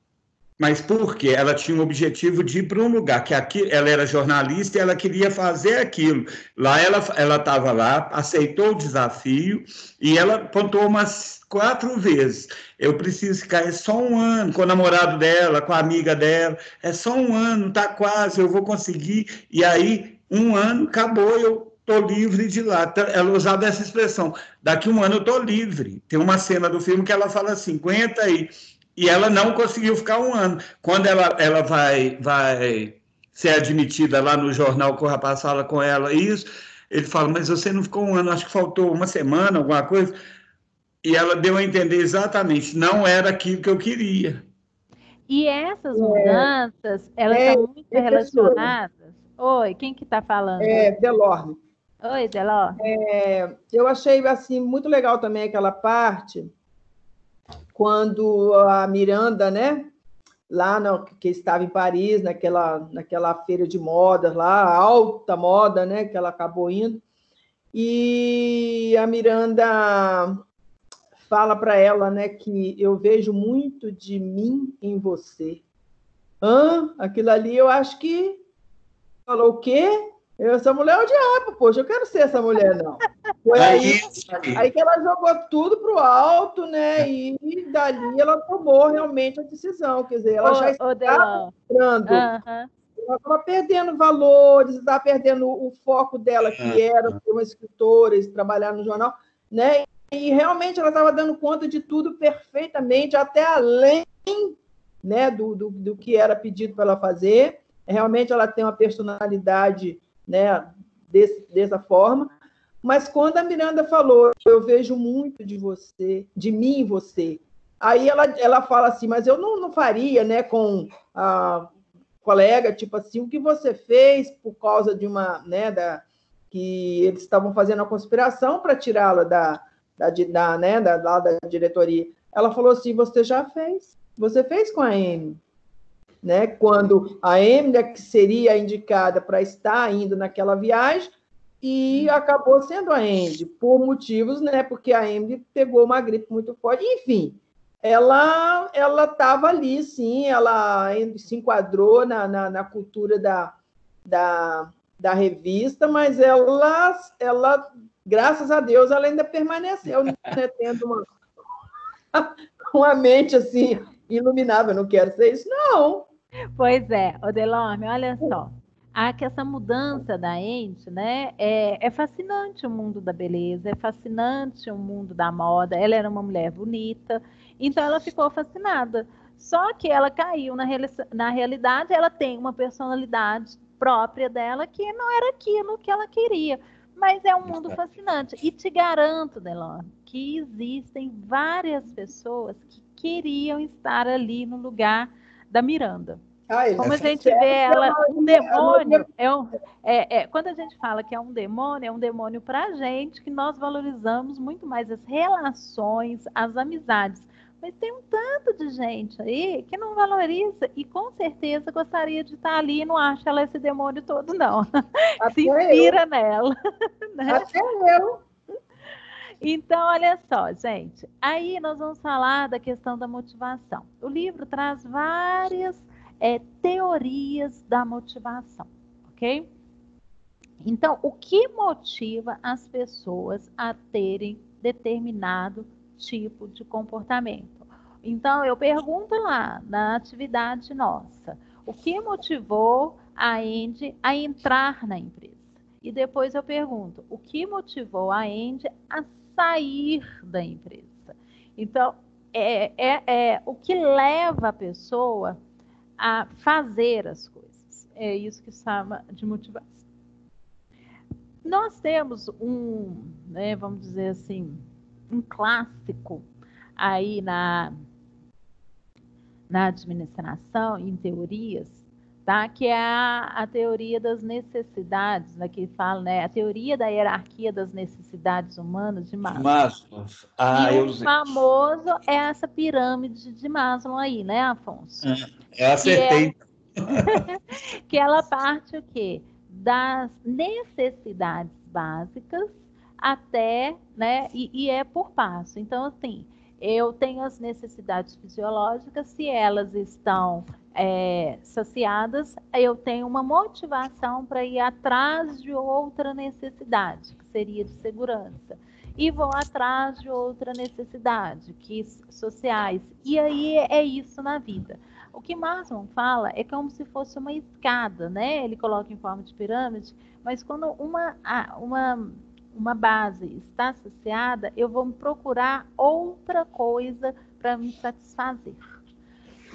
mas por quê? Ela tinha um objetivo de ir para um lugar, que aqui ela era jornalista e ela queria fazer aquilo. Lá ela estava lá, aceitou o desafio e ela pontuou umas 4 vezes. Eu preciso ficar, é só um ano, com o namorado dela, com a amiga dela, é só um ano, tá quase, eu vou conseguir. E aí, um ano, acabou, eu estou livre de lá. Ela usava essa expressão, daqui um ano eu estou livre. Tem uma cena do filme que ela fala assim, aguenta aí. E ela não conseguiu ficar um ano. Quando ela vai ser admitida lá no jornal, que o rapaz fala com ela isso, ele fala, mas você não ficou um ano, acho que faltou uma semana, alguma coisa. E ela deu a entender exatamente, não era aquilo que eu queria. E essas mudanças, elas estão muito relacionadas... Oi, quem que está falando? Delorme. Oi, Delorme. Eu achei assim, muito legal também aquela parte... quando a Miranda, né, lá que estava em Paris, naquela feira de modas lá, alta moda, né, que ela acabou indo, e a Miranda fala para ela, né, que eu vejo muito de mim em você. Aquilo ali eu acho que falou o quê? Essa mulher é o diabo, poxa, eu quero ser essa mulher, não. Foi aí que ela jogou tudo para o alto, né? E dali ela tomou realmente a decisão. Quer dizer, ela já estava entrando, ela estava perdendo valores, estava perdendo o foco dela, que era ser uma escritora, trabalhar no jornal, né? E realmente ela estava dando conta de tudo perfeitamente, até além, né, do que era pedido para ela fazer. Realmente ela tem uma personalidade, né, dessa forma, mas quando a Miranda falou, eu vejo muito de você, de mim em você, aí ela fala assim, mas eu não faria, né, com a colega, tipo assim, o que você fez por causa de uma, né, que eles estavam fazendo a conspiração para tirá-la da diretoria. Ela falou assim, você fez com a Amy. Né? Quando a Amy, que seria indicada para estar indo naquela viagem, e acabou sendo a Amy, por motivos, né? Porque a Amy pegou uma gripe muito forte, enfim, ela estava ali, sim, ela se enquadrou na cultura da revista, mas ela, graças a Deus, ela ainda permaneceu, né, tendo uma mente assim iluminável. Não quero ser isso, não. Pois é, Delorme, olha só. Essa mudança da Ente, né? É fascinante o mundo da beleza, é fascinante o mundo da moda. Ela era uma mulher bonita, então ela ficou fascinada. Só que ela caiu na realidade, ela tem uma personalidade própria dela que não era aquilo que ela queria. Mas é um mundo fascinante. E te garanto, Delorme, que existem várias pessoas que queriam estar ali no lugar da Miranda. Como a gente vê ela, um demônio, quando a gente fala que é um demônio para a gente, que nós valorizamos muito mais as relações, as amizades. Mas tem um tanto de gente aí que não valoriza e com certeza gostaria de estar ali e não acha ela esse demônio todo, não. Se inspira nela. Né? Até eu. Então, olha só, gente. Aí nós vamos falar da questão da motivação. O livro traz várias teorias da motivação, ok? Então, o que motiva as pessoas a terem determinado tipo de comportamento? Então, eu pergunto lá na atividade nossa, o que motivou a Andy a entrar na empresa. E depois eu pergunto, o que motivou a Andy a sair da empresa? Então, o que leva a pessoa a fazer as coisas. É isso que se chama de motivação. Nós temos vamos dizer assim, um clássico aí na administração, em teorias, tá? Que é a teoria das necessidades, né? Que fala, né? A teoria da hierarquia das necessidades humanas de Maslow. E o famoso é essa pirâmide de Maslow aí, né, Afonso? Eu acertei. Que ela parte o quê? Das necessidades básicas até, né? E é por passo. Então, assim, eu tenho as necessidades fisiológicas, se elas estão saciadas, eu tenho uma motivação para ir atrás de outra necessidade, que seria de segurança. E vou atrás de outra necessidade, que sociais. E aí é isso na vida. O que Maslow fala é como se fosse uma escada, né? Ele coloca em forma de pirâmide, mas quando uma base está saciada, eu vou procurar outra coisa para me satisfazer.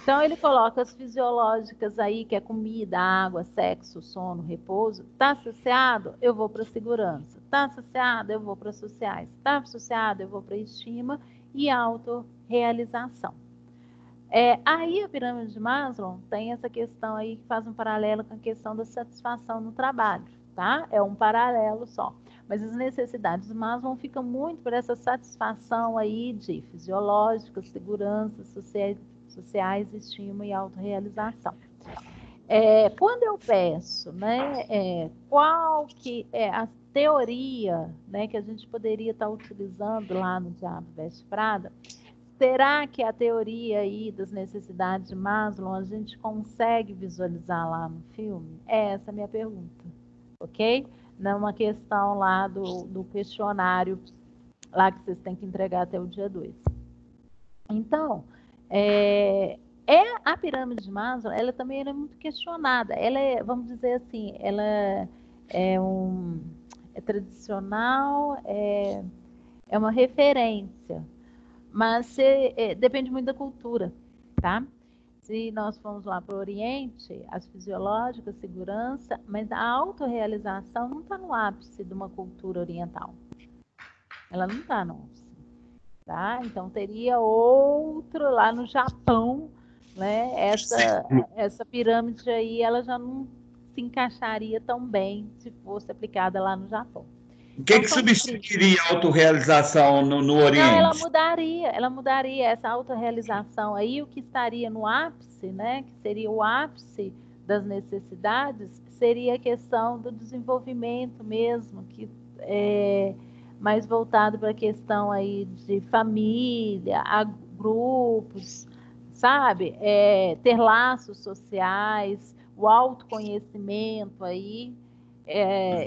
Então, ele coloca as fisiológicas aí, que é comida, água, sexo, sono, repouso. Está saciado? Eu vou para a segurança. Está saciado? Eu vou para sociais. Está saciado? Eu vou para estima e autorrealização. Aí a pirâmide de Maslow tem essa questão aí que faz um paralelo com a questão da satisfação no trabalho, tá? É um paralelo só. Mas as necessidades de Maslow ficam muito por essa satisfação aí de fisiológica, segurança, sociais, estima e autorrealização. Quando eu peço, né, qual que é a teoria, né, que a gente poderia estar utilizando lá no Diabo Veste Prada, será que a teoria aí das necessidades de Maslow a gente consegue visualizar lá no filme? Essa é a minha pergunta, ok? Não é uma questão lá do questionário lá que vocês têm que entregar até o dia 2. Então, a pirâmide de Maslow, ela também é muito questionada. Ela vamos dizer assim, ela é tradicional, é uma referência, mas depende muito da cultura, tá? Se nós formos lá para o Oriente, as fisiológicas, segurança, mas a autorrealização não está no ápice de uma cultura oriental. Ela não está no ápice, tá? Então, teria outro lá no Japão, né? Essa pirâmide aí, ela já não se encaixaria tão bem se fosse aplicada lá no Japão. O que substituiria a autorrealização no Oriente? Não, ela mudaria essa autorrealização aí, o que estaria no ápice, né, que seria o ápice das necessidades, seria a questão do desenvolvimento mesmo, que é mais voltado para a questão aí de família, grupos, sabe? Ter laços sociais, o autoconhecimento aí,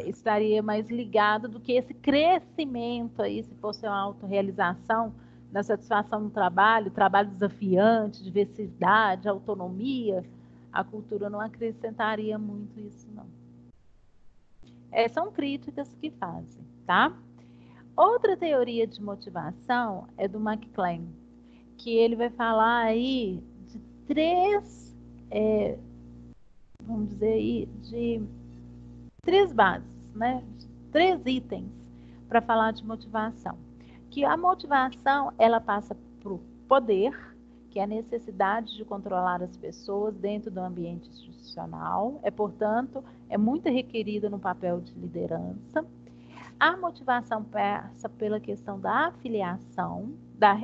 estaria mais ligado do que esse crescimento aí, se fosse uma autorrealização, na satisfação no trabalho desafiante, diversidade, autonomia, a cultura não acrescentaria muito isso, não. São críticas que fazem, tá? Outra teoria de motivação é do McClain, que ele vai falar aí de 3, vamos dizer aí, de 3 bases, né? 3 itens para falar de motivação. Que a motivação, ela passa por poder, que é a necessidade de controlar as pessoas dentro do ambiente institucional, portanto, é muito requerida no papel de liderança. A motivação passa pela questão da afiliação,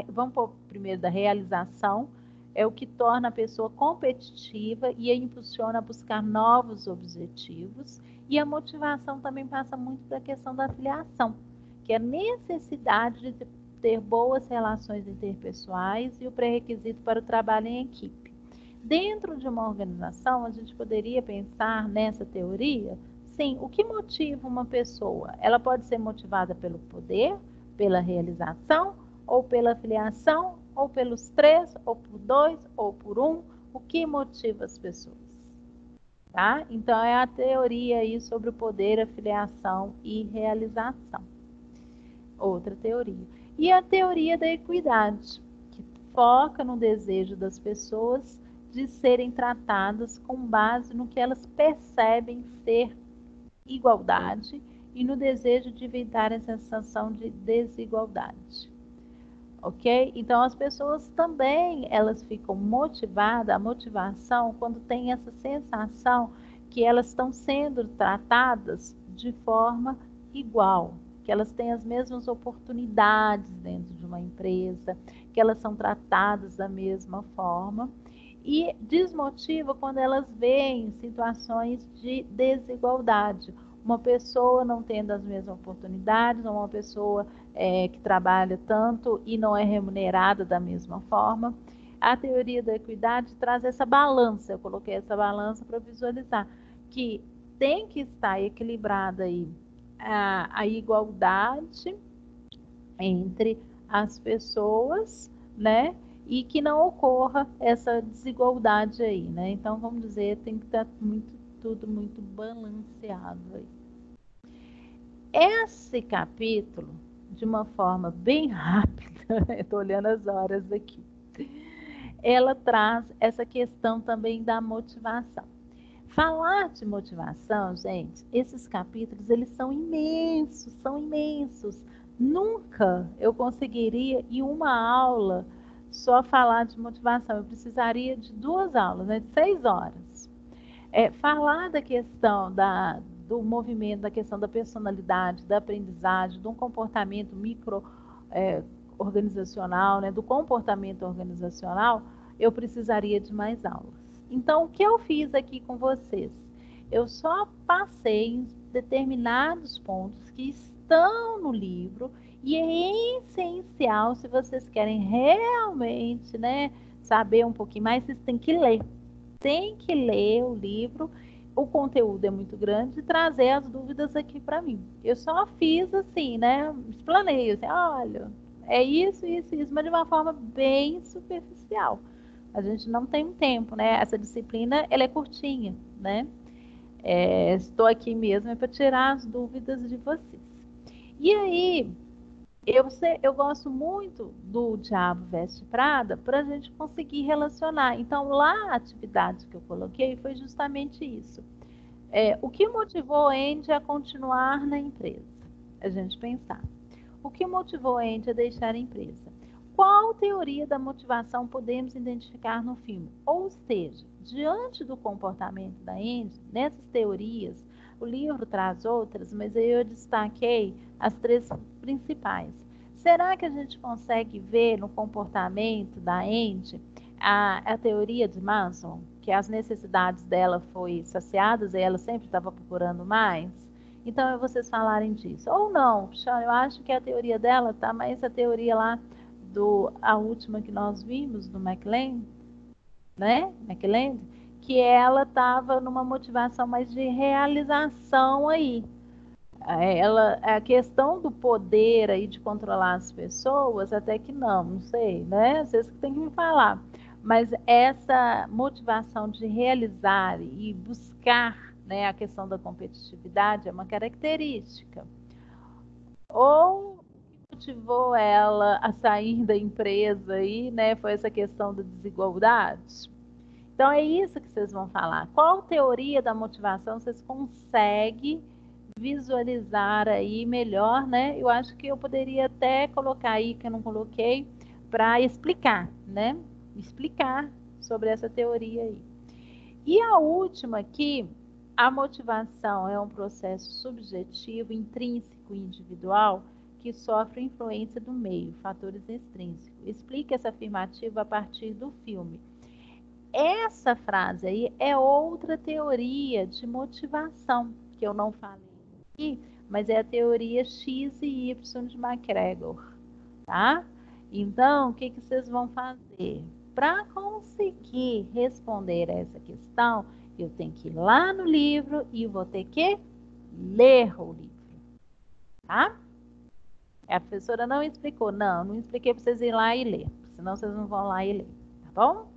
vamos pôr primeiro da realização, é o que torna a pessoa competitiva e a impulsiona a buscar novos objetivos. E a motivação também passa muito pela questão da afiliação, que é a necessidade de ter boas relações interpessoais e o pré-requisito para o trabalho em equipe. Dentro de uma organização, a gente poderia pensar nessa teoria, sim, o que motiva uma pessoa? Ela pode ser motivada pelo poder, pela realização, ou pela afiliação, ou pelos 3, ou por 2, ou por 1. O que motiva as pessoas? tá? Então, é a teoria aí sobre o poder, afiliação e realização. Outra teoria. E a teoria da equidade, que foca no desejo das pessoas de serem tratadas com base no que elas percebem ser igualdade e no desejo de evitar a sensação de desigualdade. Ok? Então, as pessoas também, elas ficam motivadas, a motivação, quando tem essa sensação que elas estão sendo tratadas de forma igual, que elas têm as mesmas oportunidades dentro de uma empresa, que elas são tratadas da mesma forma, e desmotiva quando elas veem situações de desigualdade. Uma pessoa não tendo as mesmas oportunidades, ou uma pessoa que trabalha tanto e não é remunerada da mesma forma. A teoria da equidade traz essa balança, eu coloquei essa balança para visualizar, que tem que estar equilibrada aí a igualdade entre as pessoas, né? E que não ocorra essa desigualdade aí, né? Então, vamos dizer, tem que estar tudo muito balanceado aí. Esse capítulo, de uma forma bem rápida, estou olhando as horas aqui, ela traz essa questão também da motivação. Falar de motivação, gente, esses capítulos, eles são imensos, são imensos. Nunca eu conseguiria, em uma aula, só falar de motivação. Eu precisaria de 2 aulas, né, de 6 horas. Falar da questão do movimento, da questão da personalidade, da aprendizagem, de um comportamento organizacional, né, do comportamento organizacional, eu precisaria de mais aulas. Então, o que eu fiz aqui com vocês? Eu só passei em determinados pontos que estão no livro e é essencial, se vocês querem realmente, né, saber um pouquinho mais, vocês têm que ler. Tem que ler o livro, o conteúdo é muito grande, e trazer as dúvidas aqui para mim. Eu só fiz assim, né, explaneio, assim, olha, é isso, isso, isso, mas de uma forma bem superficial. A gente não tem tempo, né? Essa disciplina, ela é curtinha, né? Estou aqui mesmo para tirar as dúvidas de vocês. E aí, eu gosto muito do Diabo Veste Prada para a gente conseguir relacionar. Então, lá a atividade que eu coloquei foi justamente isso. O que motivou a Andy a continuar na empresa? A gente pensar. O que motivou a Andy a deixar a empresa? Qual teoria da motivação podemos identificar no filme? Ou seja, diante do comportamento da Andy, nessas teorias, o livro traz outras, mas eu destaquei as 3 principais. Será que a gente consegue ver no comportamento da Andy a teoria de Manson, que as necessidades dela foram saciadas e ela sempre estava procurando mais? Então, é vocês falarem disso. Ou não, eu acho que a teoria dela está mais a teoria lá a última que nós vimos, do McLean, né? McLean, que ela estava numa motivação mais de realização aí. A questão do poder aí de controlar as pessoas, até que não sei, né? Vocês que têm que me falar. Mas essa motivação de realizar e buscar, né, a questão da competitividade é uma característica. Ou motivou ela a sair da empresa aí, né? Foi essa questão da desigualdade. Então é isso que vocês vão falar. Qual teoria da motivação vocês conseguem visualizar aí melhor, né? Eu acho que eu poderia até colocar aí, que eu não coloquei, para explicar, né? Explicar sobre essa teoria aí. E a última aqui, a motivação é um processo subjetivo, intrínseco e individual que sofre influência do meio, fatores extrínsecos. Explique essa afirmativa a partir do filme. Essa frase aí é outra teoria de motivação, que eu não falei aqui, mas é a teoria X e Y de McGregor, tá? Então, o que vocês vão fazer? Para conseguir responder essa questão, eu tenho que ir lá no livro e vou ter que ler o livro, tá? A professora não explicou. Não expliquei para vocês irem lá e ler, senão vocês não vão lá e ler, tá bom?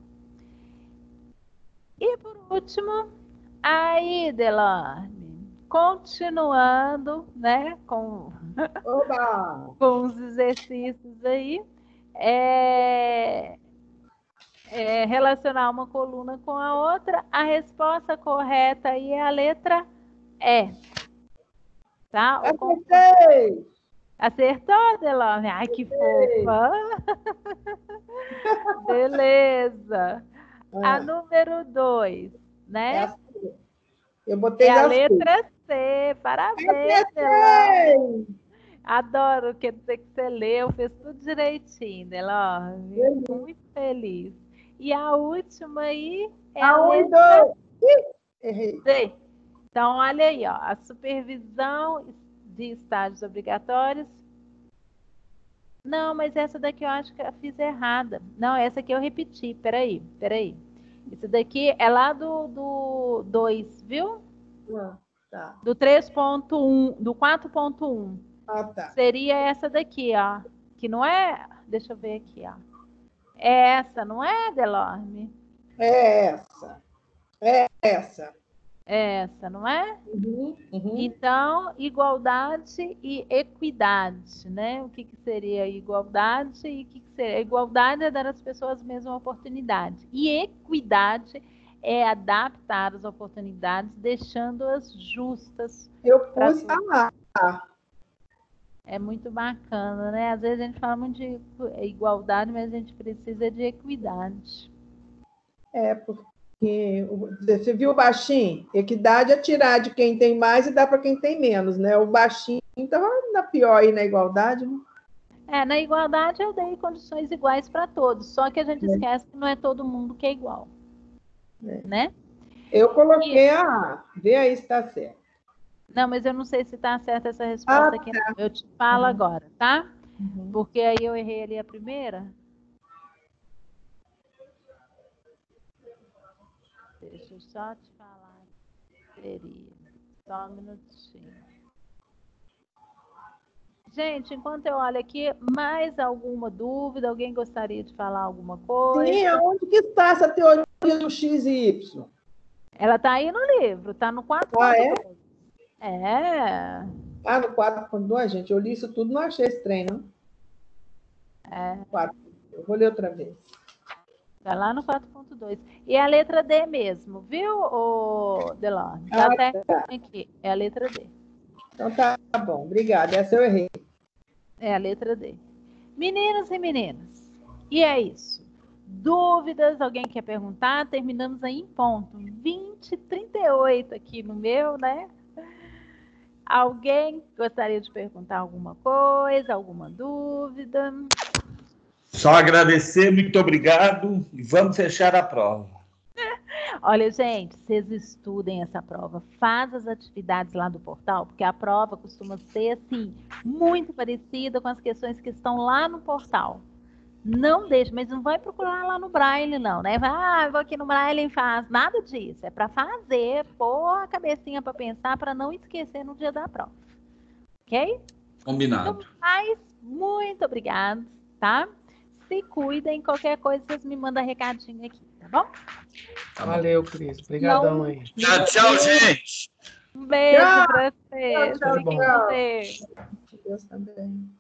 E por último, Aí, Delorme, continuando, né, com os exercícios aí, relacionar uma coluna com a outra. A resposta correta aí é a letra E. Tá? Acertei! Acertou, Delorme? Ai, que fofa! Beleza. A número 2, né? Eu botei a letra C. Parabéns, Delorme. Adoro que dizer que você leu, fez tudo direitinho, Delorme. Muito feliz. E a última aí é a letra D. Então, olha aí, ó, a supervisão de estágios obrigatórios. Não, mas essa daqui eu acho que eu fiz errada. Não, essa aqui eu repeti. Peraí. Esse daqui é lá do 2, viu? Tá. Do 3.1, do 4.1. Ah, tá. Seria essa daqui, ó. Que não é... Deixa eu ver aqui, ó. É essa, não é, Delorme? É essa. É essa. Essa, não é? Uhum. Então, igualdade e equidade, né? O que seria igualdade e o que seria? Igualdade é dar às pessoas a mesma oportunidade. E equidade é adaptar as oportunidades, deixando-as justas. Eu pus lá. É muito bacana, né? Às vezes a gente fala muito de igualdade, mas a gente precisa de equidade. Porque você viu o baixinho? Equidade é tirar de quem tem mais e dar para quem tem menos, né? O baixinho estava na pior aí na igualdade, né? Na igualdade eu dei condições iguais para todos, só que a gente esquece que não é todo mundo que é igual, né? Eu coloquei a A, vê aí se está certo. Não, mas eu não sei se está certa essa resposta aqui. Tá. Eu te falo agora, tá? Porque aí eu errei ali a primeira. Deixa eu só te falar. Seria. Só um minutinho. Gente, enquanto eu olho aqui, mais alguma dúvida? Alguém gostaria de falar alguma coisa? Sim, aonde que está essa teoria do X e Y? Ela está aí no livro, está no 4.2. É? No 4.2, gente, eu li isso tudo, não achei esse trem, não? Eu vou ler outra vez. Está lá no 4.2. E é a letra D mesmo, viu, Delorme? Tá até aqui. É a letra D. Então tá bom, obrigada. Essa eu errei. É a letra D. Meninos e meninas, e é isso. Dúvidas? Alguém quer perguntar? Terminamos aí em ponto. 20h38 aqui no meu, né? Alguém gostaria de perguntar alguma coisa, alguma dúvida? Só agradecer, muito obrigado e vamos fechar a prova. Olha, gente, vocês estudem essa prova, fazem as atividades lá do portal, porque a prova costuma ser, assim, muito parecida com as questões que estão lá no portal. Não deixe, mas não vai procurar lá no Braille, não, né? Vai, vou aqui no Braille e faz. Nada disso. É para fazer, pôr a cabecinha para pensar, para não esquecer no dia da prova. Ok? Combinado. Então, mas, muito obrigada, tá? Se cuidem, qualquer coisa, vocês me mandam recadinho aqui, tá bom? Valeu, Cris. Obrigadão aí. Tchau, gente. Um beijo para vocês. Tchau, Fiquem com Deus. Deus também.